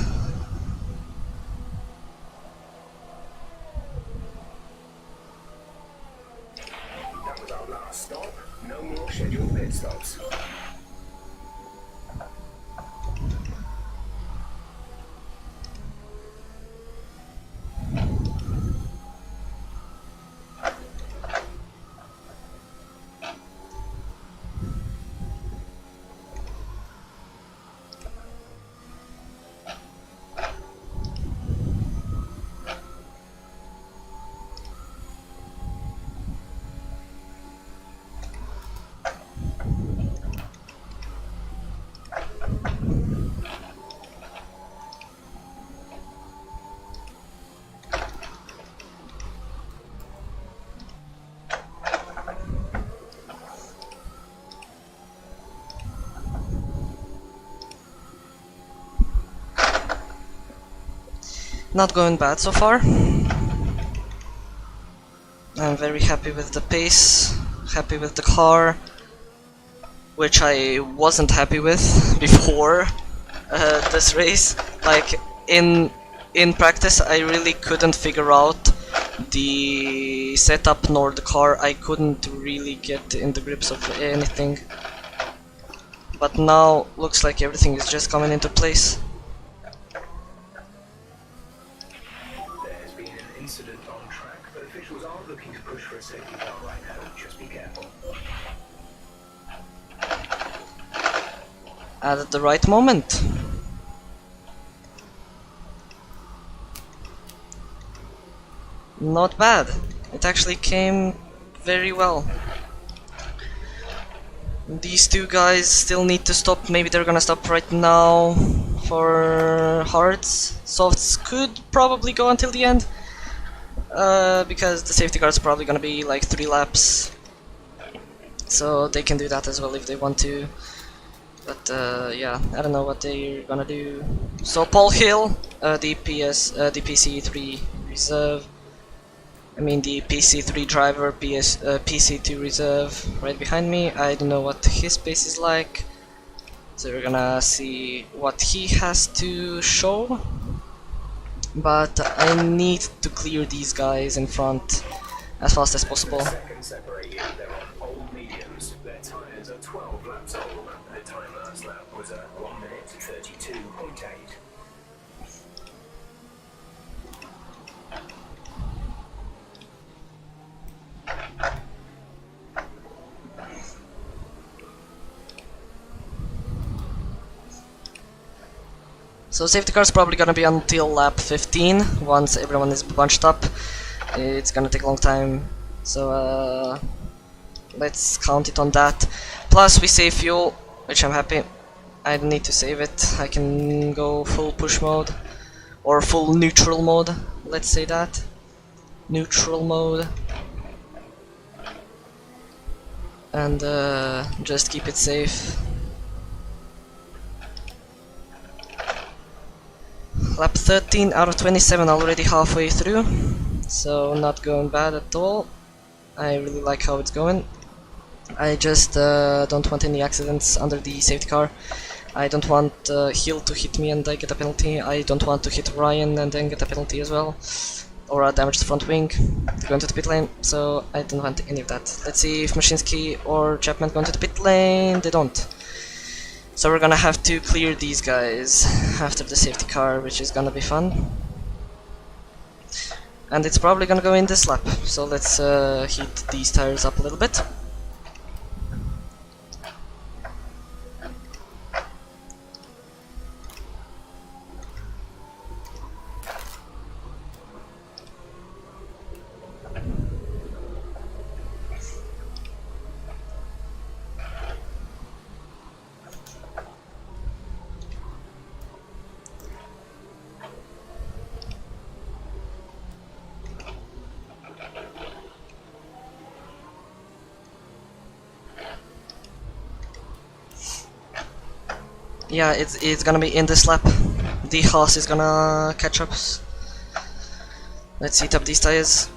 [SPEAKER 2] That was our last stop. No more scheduled pit stops.
[SPEAKER 1] Not going bad so far. I'm very happy with the pace, happy with the car, which I wasn't happy with before this race. Like in practice, I really couldn't figure out the setup nor the car. I couldn't really get in the grips of anything. But now looks like everything is just coming into place.
[SPEAKER 2] There's been an incident on track, but officials aren't looking to push for a safety car right now. Just be careful.
[SPEAKER 1] At the right moment. Not bad. It actually came very well. These two guys still need to stop. Maybe they're gonna stop right now for hards. Softs could probably go until the end, because the safety car's probably gonna be like 3 laps. So they can do that as well if they want to. But yeah, I don't know what they're gonna do. So Paul Hill, the PC3 reserve. I mean the PC3 driver, PC2 reserve, right behind me. I don't know what his pace is like, so we're gonna see what he has to show. But I need to clear these guys in front as fast as possible.
[SPEAKER 2] Seconds separate you. They're on old mediums. Their tyres are 12 laps old. Their time last lap was 1 minute 32.8.
[SPEAKER 1] So safety car's probably gonna be until lap 15. Once everyone is bunched up, it's gonna take a long time. So let's count it on that. Plus we save fuel, which I'm happy. I don't need to save it. I can go full push mode or full neutral mode. Let's say that. Neutral mode. And just keep it safe. Lap 13 out of 27, already halfway through, so not going bad at all. I really like how it's going. I just don't want any accidents under the safety car. I don't want Hill to hit me and I get a penalty. I don't want to hit Ryan and then get a penalty as well. Or a damaged front wing to go into the pit lane, so I don't want any of that. Let's see if Mashinsky or Chapman go into the pit lane. They don't. So we're gonna have to clear these guys after the safety car, which is gonna be fun. And it's probably gonna go in this lap, so let's heat these tires up a little bit. Yeah, it's gonna be in this lap. The Haas is gonna catch up. Let's heat up these tires.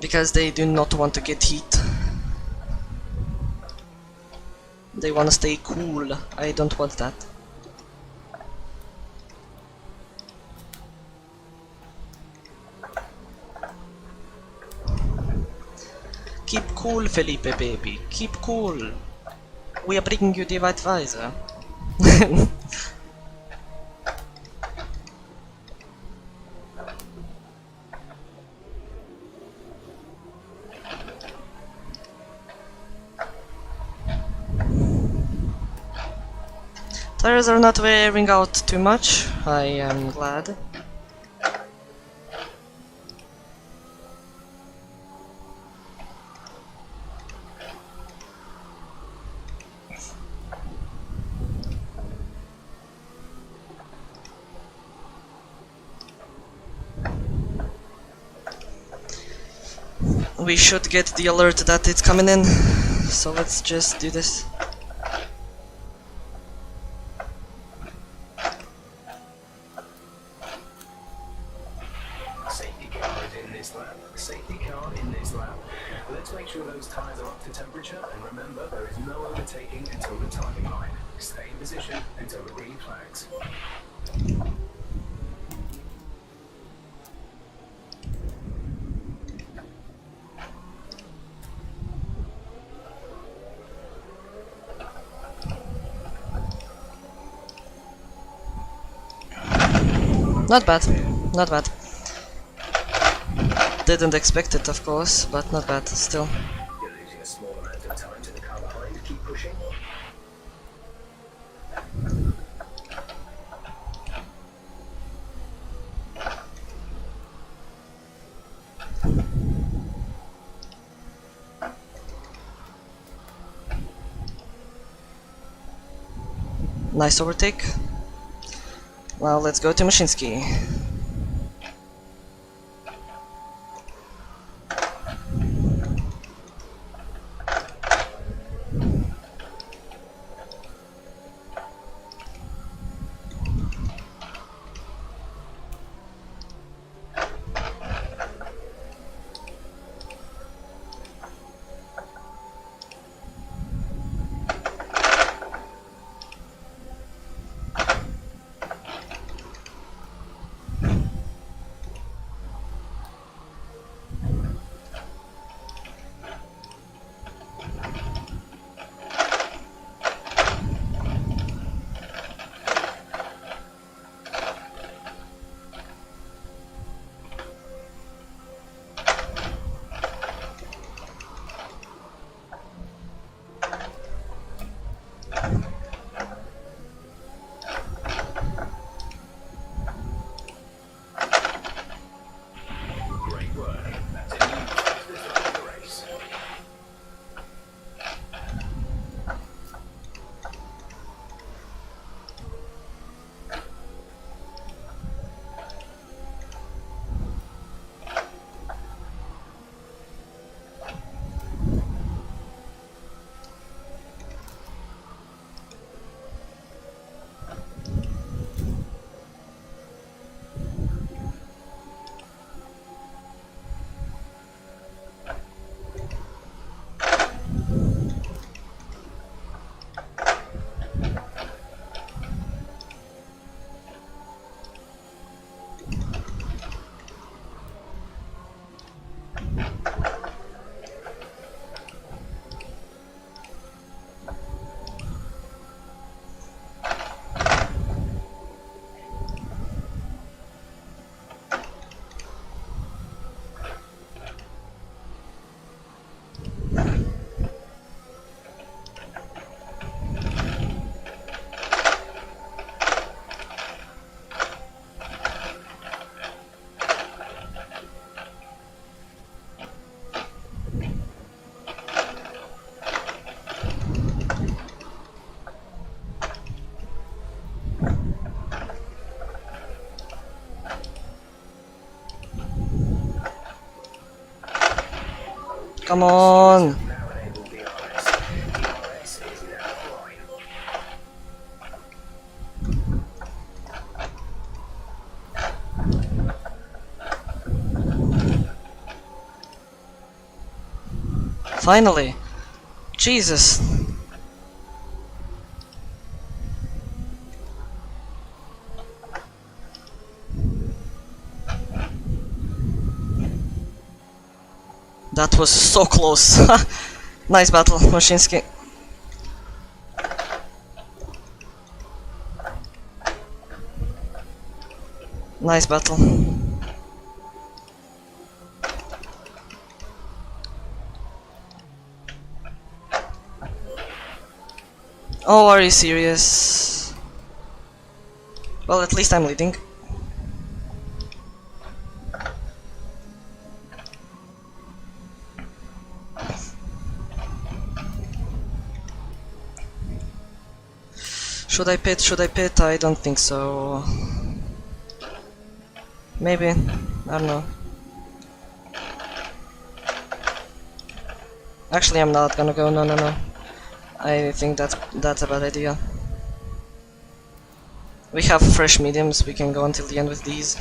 [SPEAKER 1] Because they do not want to get heat. They wanna stay cool. I don't want that. Keep cool, Felipe baby. Keep cool. We are bringing you the white visor. Tires are not wearing out too much. I am glad. We should get the alert that it's coming in, so let's just do this.
[SPEAKER 2] Safety car is in this lap. Safety car in this lap. Let's make sure those tires are up to temperature, and remember, there is no overtaking until the timing line. Stay in position until the green flags.
[SPEAKER 1] Not bad, not bad. Didn't expect it, of course, but not bad still.
[SPEAKER 2] You're losing a small amount of time to the car behind. Keep pushing.
[SPEAKER 1] Nice overtake. Now let's go to Mashinsky. Come on!
[SPEAKER 2] Now enable DRS. DRS is now online.
[SPEAKER 1] Finally! Jesus! That was so close! Nice battle, Moshinsky. Nice battle. Oh, are you serious? Well, at least I'm leading. Should I pit? Should I pit? I don't think so. Maybe. I don't know. Actually, I'm not gonna go. No, no, no. I think that's a bad idea. We have fresh mediums. We can go until the end with these.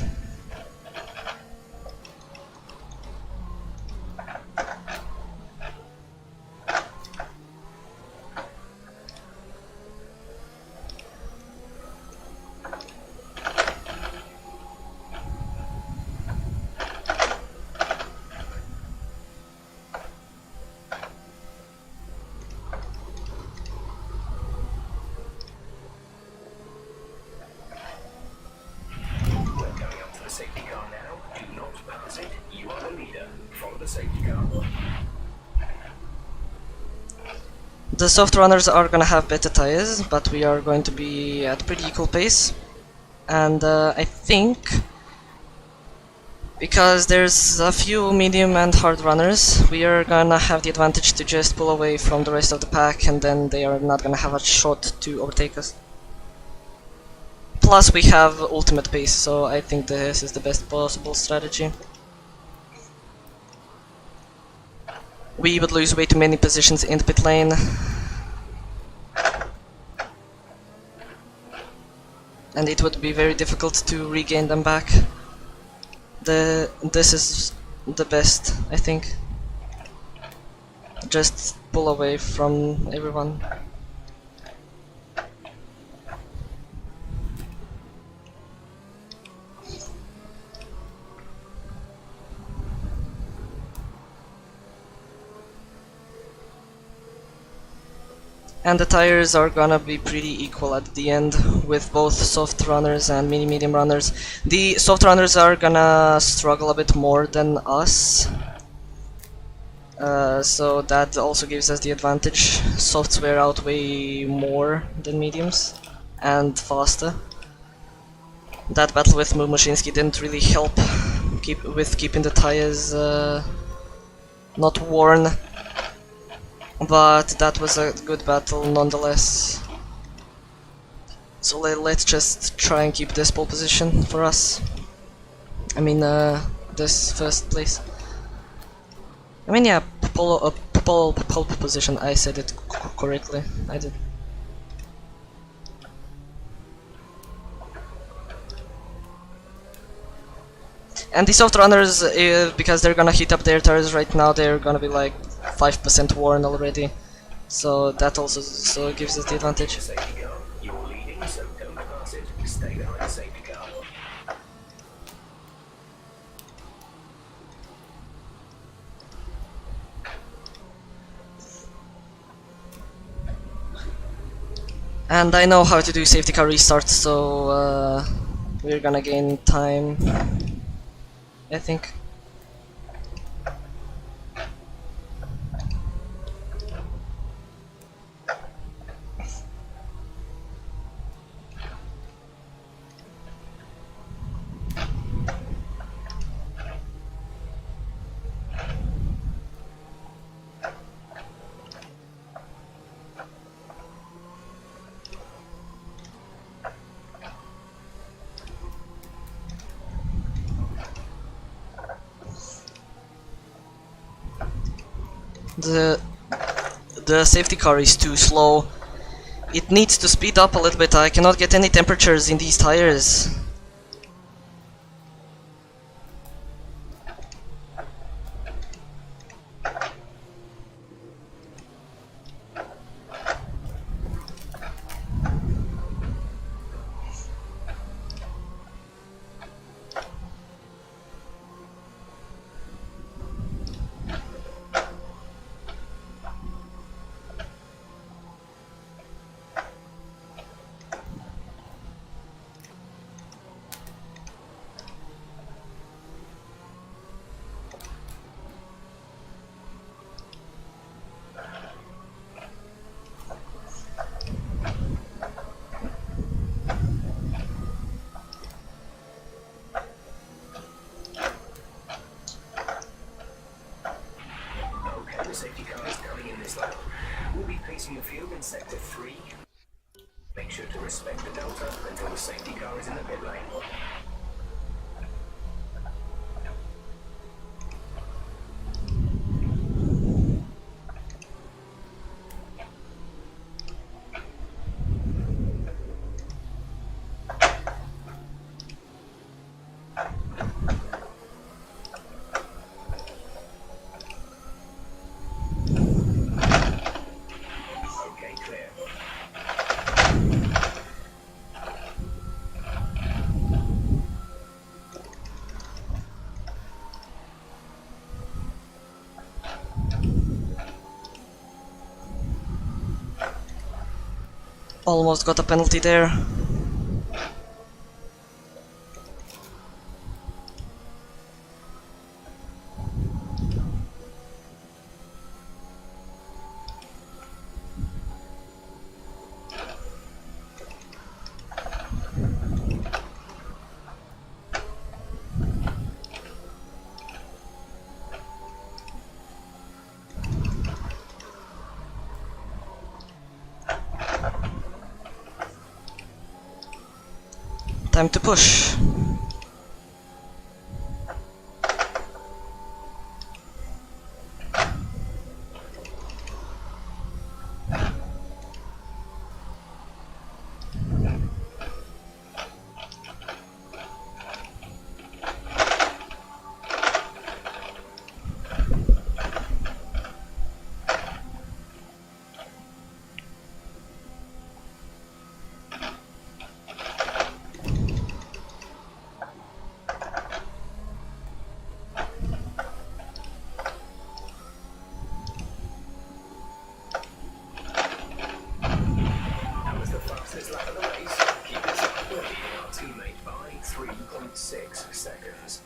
[SPEAKER 2] We're coming up to the safety car now. Do not pass it. You are the leader. Follow the safety car.
[SPEAKER 1] The soft runners are gonna have better tires, but we are going to be at pretty equal pace. And I think because there's a few medium and hard runners, we are gonna have the advantage to just pull away from the rest of the pack, and then they are not gonna have a shot to overtake us. Plus we have ultimate pace, so I think this is the best possible strategy. We would lose way too many positions in the pit lane. And it would be very difficult to regain them back. This is the best, I think. Just pull away from everyone. And the tires are gonna be pretty equal at the end, with both soft runners and medium runners. The soft runners are gonna struggle a bit more than us, so that also gives us the advantage. Softs wear out way more than mediums, and faster. That battle with Mushinsky didn't really help keeping the tires not worn. But that was a good battle nonetheless. So let's just try and keep this pole position for us. I mean, this first place. I mean, yeah, pole position. I said it correctly. I did. And the soft runners, because they're gonna heat up their tires right now, they're gonna be like 5% worn already, so that also gives us the advantage.
[SPEAKER 2] Safety car. You're leading, so don't pass it. Stay behind the safety car.
[SPEAKER 1] And I know how to do safety car restarts, so we're gonna gain time, I think. The the safety car is too slow. It needs to speed up a little bit. I cannot get any temperatures in these tires.
[SPEAKER 2] Okay, the safety car is coming in this lap. We'll be pacing the field in sector 3. Make sure to respect the delta until the safety car is in the pit lane. Okay, clear.
[SPEAKER 1] Almost got a penalty there. Time to push.
[SPEAKER 2] That was the fastest lap of the race. Keep this up. We're leading our teammate by 3.6 seconds.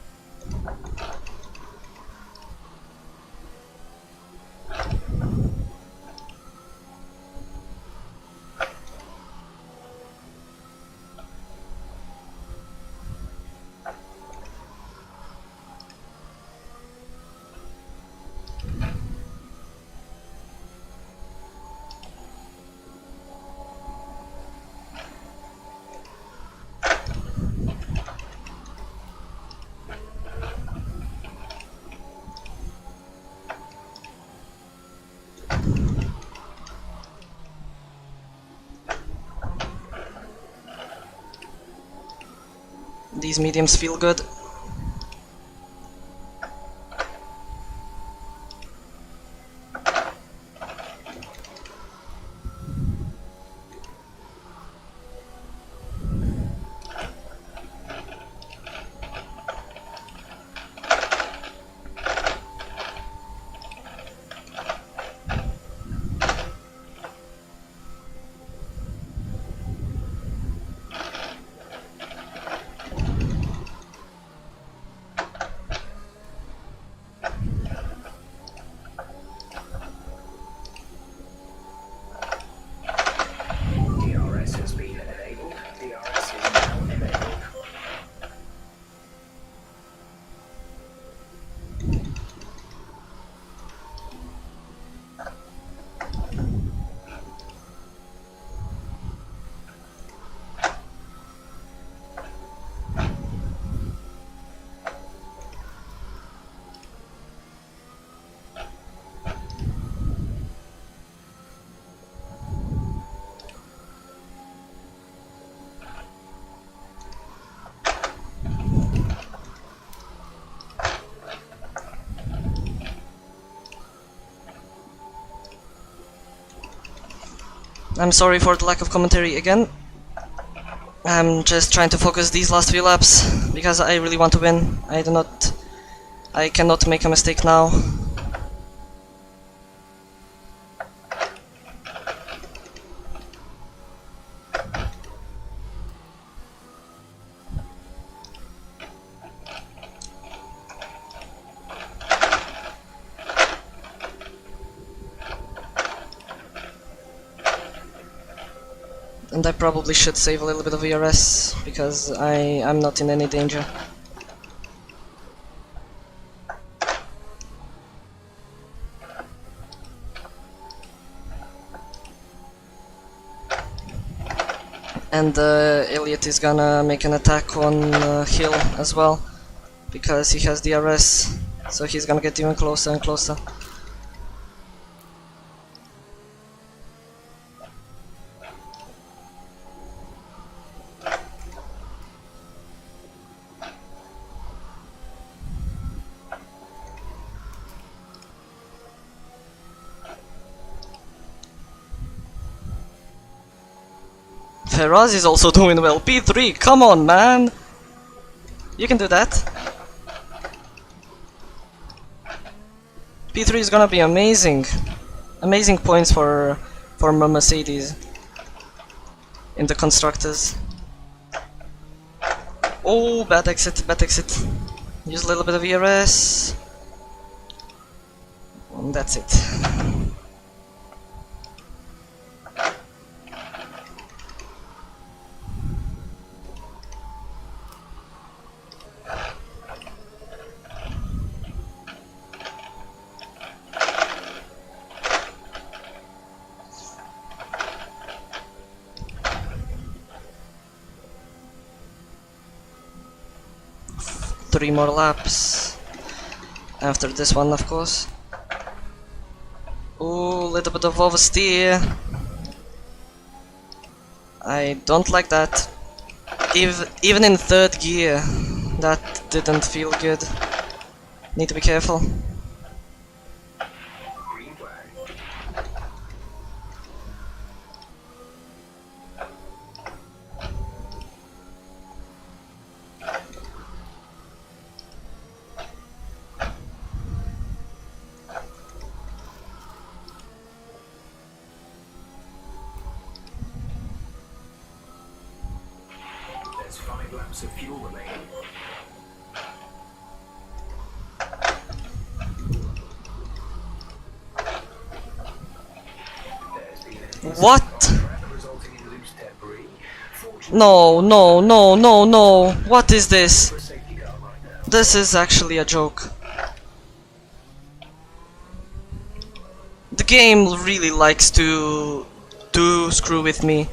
[SPEAKER 1] These mediums feel good. I'm sorry for the lack of commentary again. I'm just trying to focus these last few laps because I really want to win. I cannot make a mistake now. And I probably should save a little bit of ERS because I'm not in any danger. And Elliot is gonna make an attack on Hill as well because he has DRS, so he's gonna get even closer and closer. Feraz is also doing well. P3, come on, man! You can do that. P3 is gonna be amazing. Amazing points for Mercedes in the constructors. Oh, bad exit, bad exit. Use a little bit of ERS. And that's it. Three more laps after this one, of course. Ooh, little bit of oversteer. I don't like that. Even in third gear, that didn't feel good. Need to be careful.
[SPEAKER 2] Green flag. There's 5 laps of fuel remaining.
[SPEAKER 1] What?
[SPEAKER 2] Resulting in loose debris.
[SPEAKER 1] No, no, no, no, no. What is this?
[SPEAKER 2] For a safety car right now.
[SPEAKER 1] This is actually a joke. The game really likes to screw with me.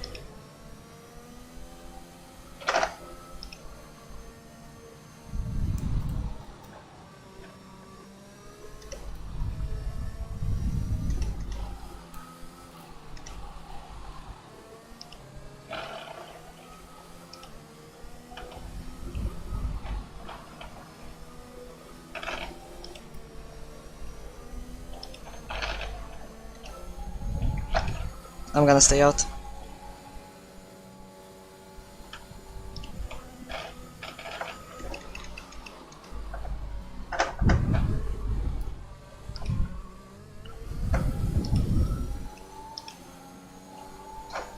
[SPEAKER 1] I'm gonna stay out.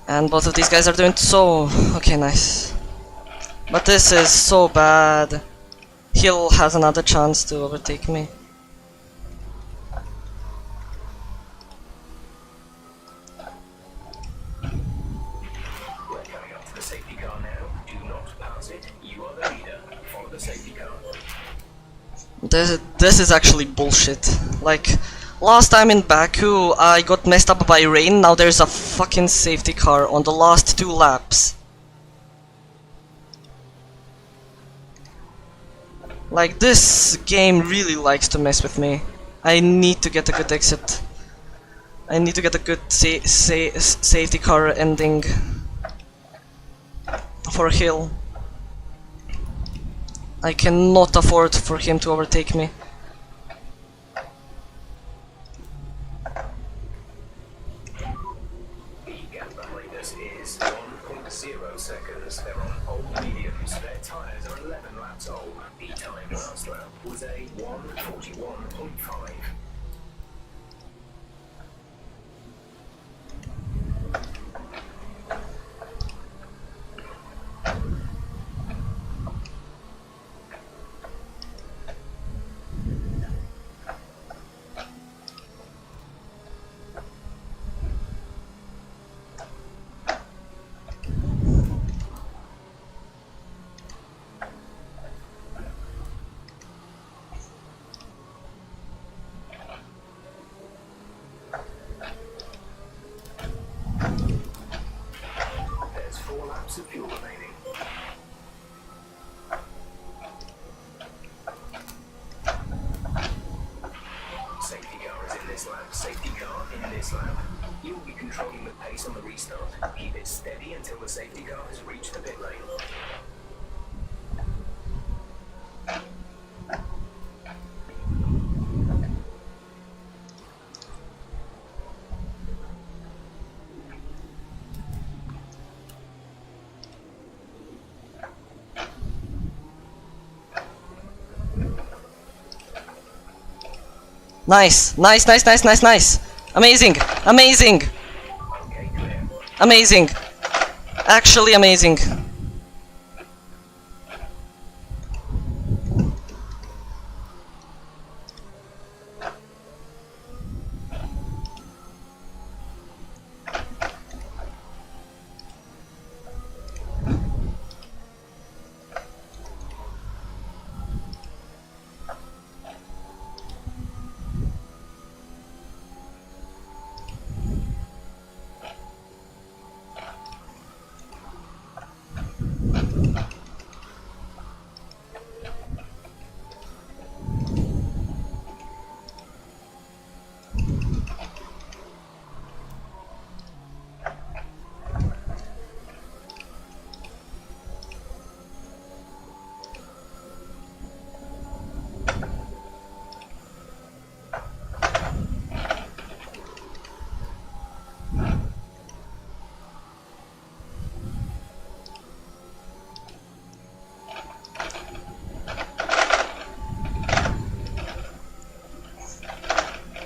[SPEAKER 1] And both of these guys are doing so... Okay, nice. But this is so bad. Hill has another chance to overtake me.
[SPEAKER 2] We're coming up to the safety car now. Do not pass it. You are the leader. Follow the safety car.
[SPEAKER 1] This is actually bullshit. Like, last time in Baku I got messed up by rain, now there's a fucking safety car on the last 2 laps. Like, this game really likes to mess with me. I need to get a good exit. I need to get a good safety car ending for Hill. I cannot afford for him to overtake me.
[SPEAKER 2] The gap minute is 1.0 seconds. They're on old mediums. Their tyres are 11 laps old. The time last lap was a 1:41.5. There's 4 laps of fuel remaining. Safety car is in this lap. Safety car in this lap. You'll be controlling the pace on the restart. Keep it steady until the safety car has reached the pit lane.
[SPEAKER 1] Nice, nice, nice, nice, nice, nice. Amazing, amazing,
[SPEAKER 2] Okay, clear.
[SPEAKER 1] amazing. Actually amazing.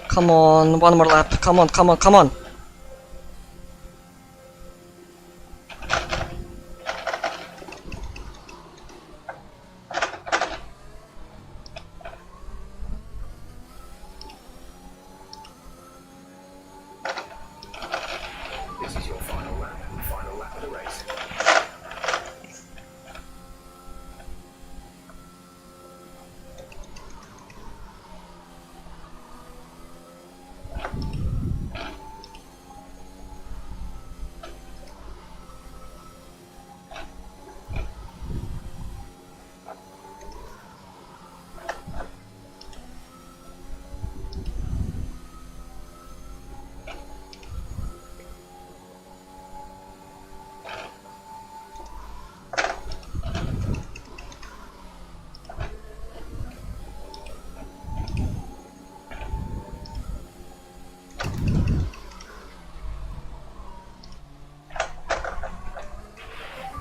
[SPEAKER 1] Come on, one more lap. Come on, come on, come on.
[SPEAKER 2] This is your final lap of the race.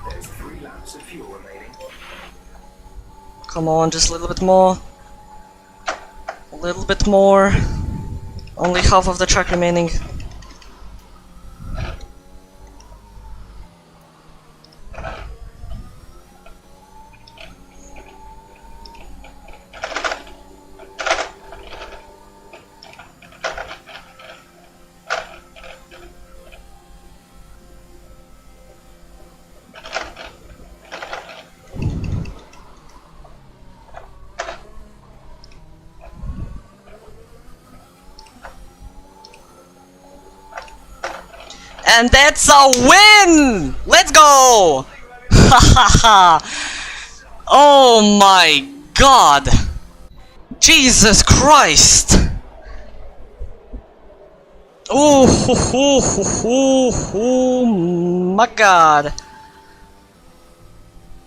[SPEAKER 2] There's 3 laps of fuel remaining.
[SPEAKER 1] Come on, just a little bit more. A little bit more. Only half of the track remaining. And that's a win! Let's go! Ha ha ha! Oh my god! Jesus Christ! Oh my god!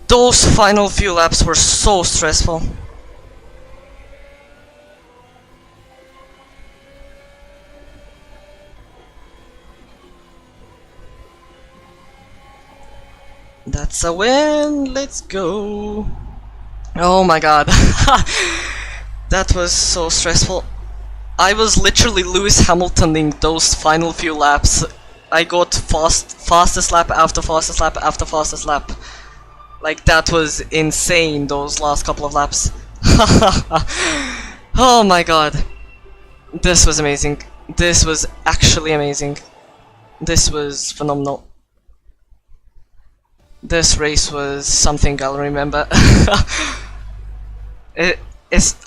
[SPEAKER 1] Those final few laps were so stressful. That's a win! Let's go! Oh my god. That was so stressful. I was literally Lewis Hamiltoning those final few laps. I got fastest lap after fastest lap after fastest lap. Like, that was insane, those last couple of laps. Oh my god. This was amazing. This was actually amazing. This was phenomenal. This race was something I'll remember.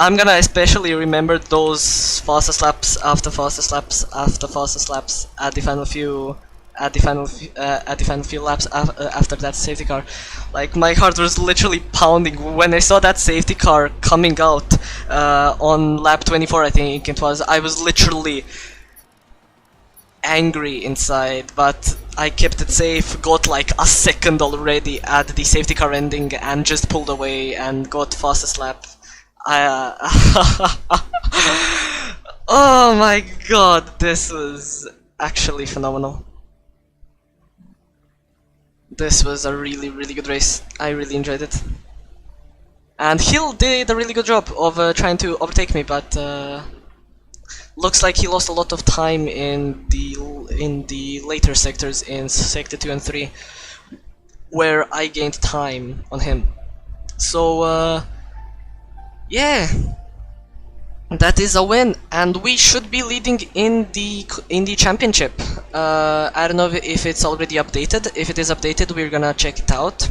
[SPEAKER 1] I'm gonna especially remember those fastest laps after fastest laps after fastest laps at the final few laps after that safety car. Like, my heart was literally pounding when I saw that safety car coming out on lap 24, I think it was. I was literally angry inside, but I kept it safe, got like a second already at the safety car ending, and just pulled away and got fastest lap. Oh my god, this was actually phenomenal. This was a really good race. I really enjoyed it. And Hill did a really good job of trying to overtake me, but looks like he lost a lot of time in the later sectors in sector 2 and 3, where I gained time on him. So yeah, that is a win, and we should be leading in the championship. I don't know if it's already updated. If it is updated, we're gonna check it out.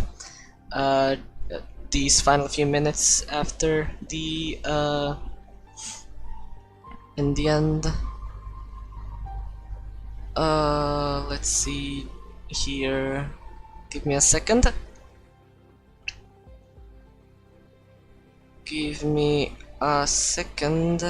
[SPEAKER 1] These final few minutes after the in the end. Let's see here. Give me a second. Give me a second.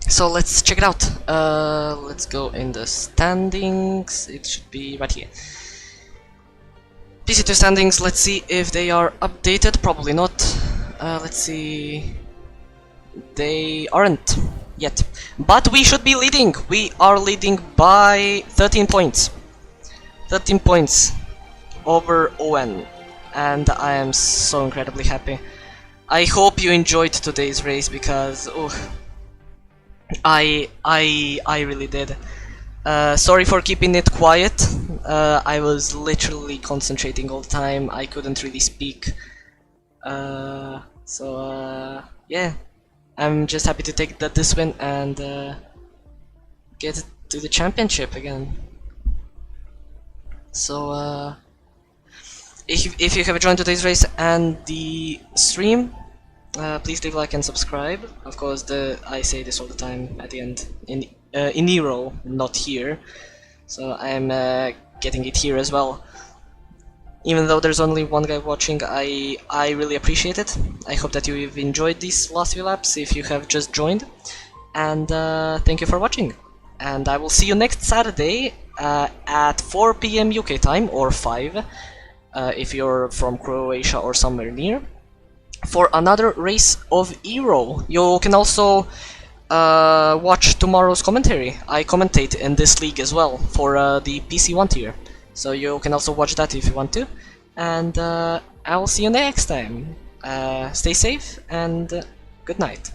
[SPEAKER 1] So let's check it out. Let's go in the standings. It should be right here. PC2 standings, let's see if they are updated. Probably not. Let's see. They aren't yet. But we should be leading. We are leading by 13 points. 13 points over Owen. And I am so incredibly happy. I hope you enjoyed today's race, because I really did. Sorry for keeping it quiet. I was literally concentrating all the time. I couldn't really speak. Yeah, I'm just happy to take this win and get to the championship again. So if you have enjoyed today's race and the stream, please leave a like and subscribe. Of course, I say this all the time at the end in Nero, not here. So I'm getting it here as well. Even though there's only one guy watching, I really appreciate it. I hope that you've enjoyed these last few laps if you have just joined. And thank you for watching. And I will see you next Saturday at 4 PM UK time, or 5 if you're from Croatia or somewhere near, for another race of Euro. You can also watch tomorrow's commentary. I commentate in this league as well for the PC1 tier. So you can also watch that if you want to. And I will see you next time. Stay safe and good night.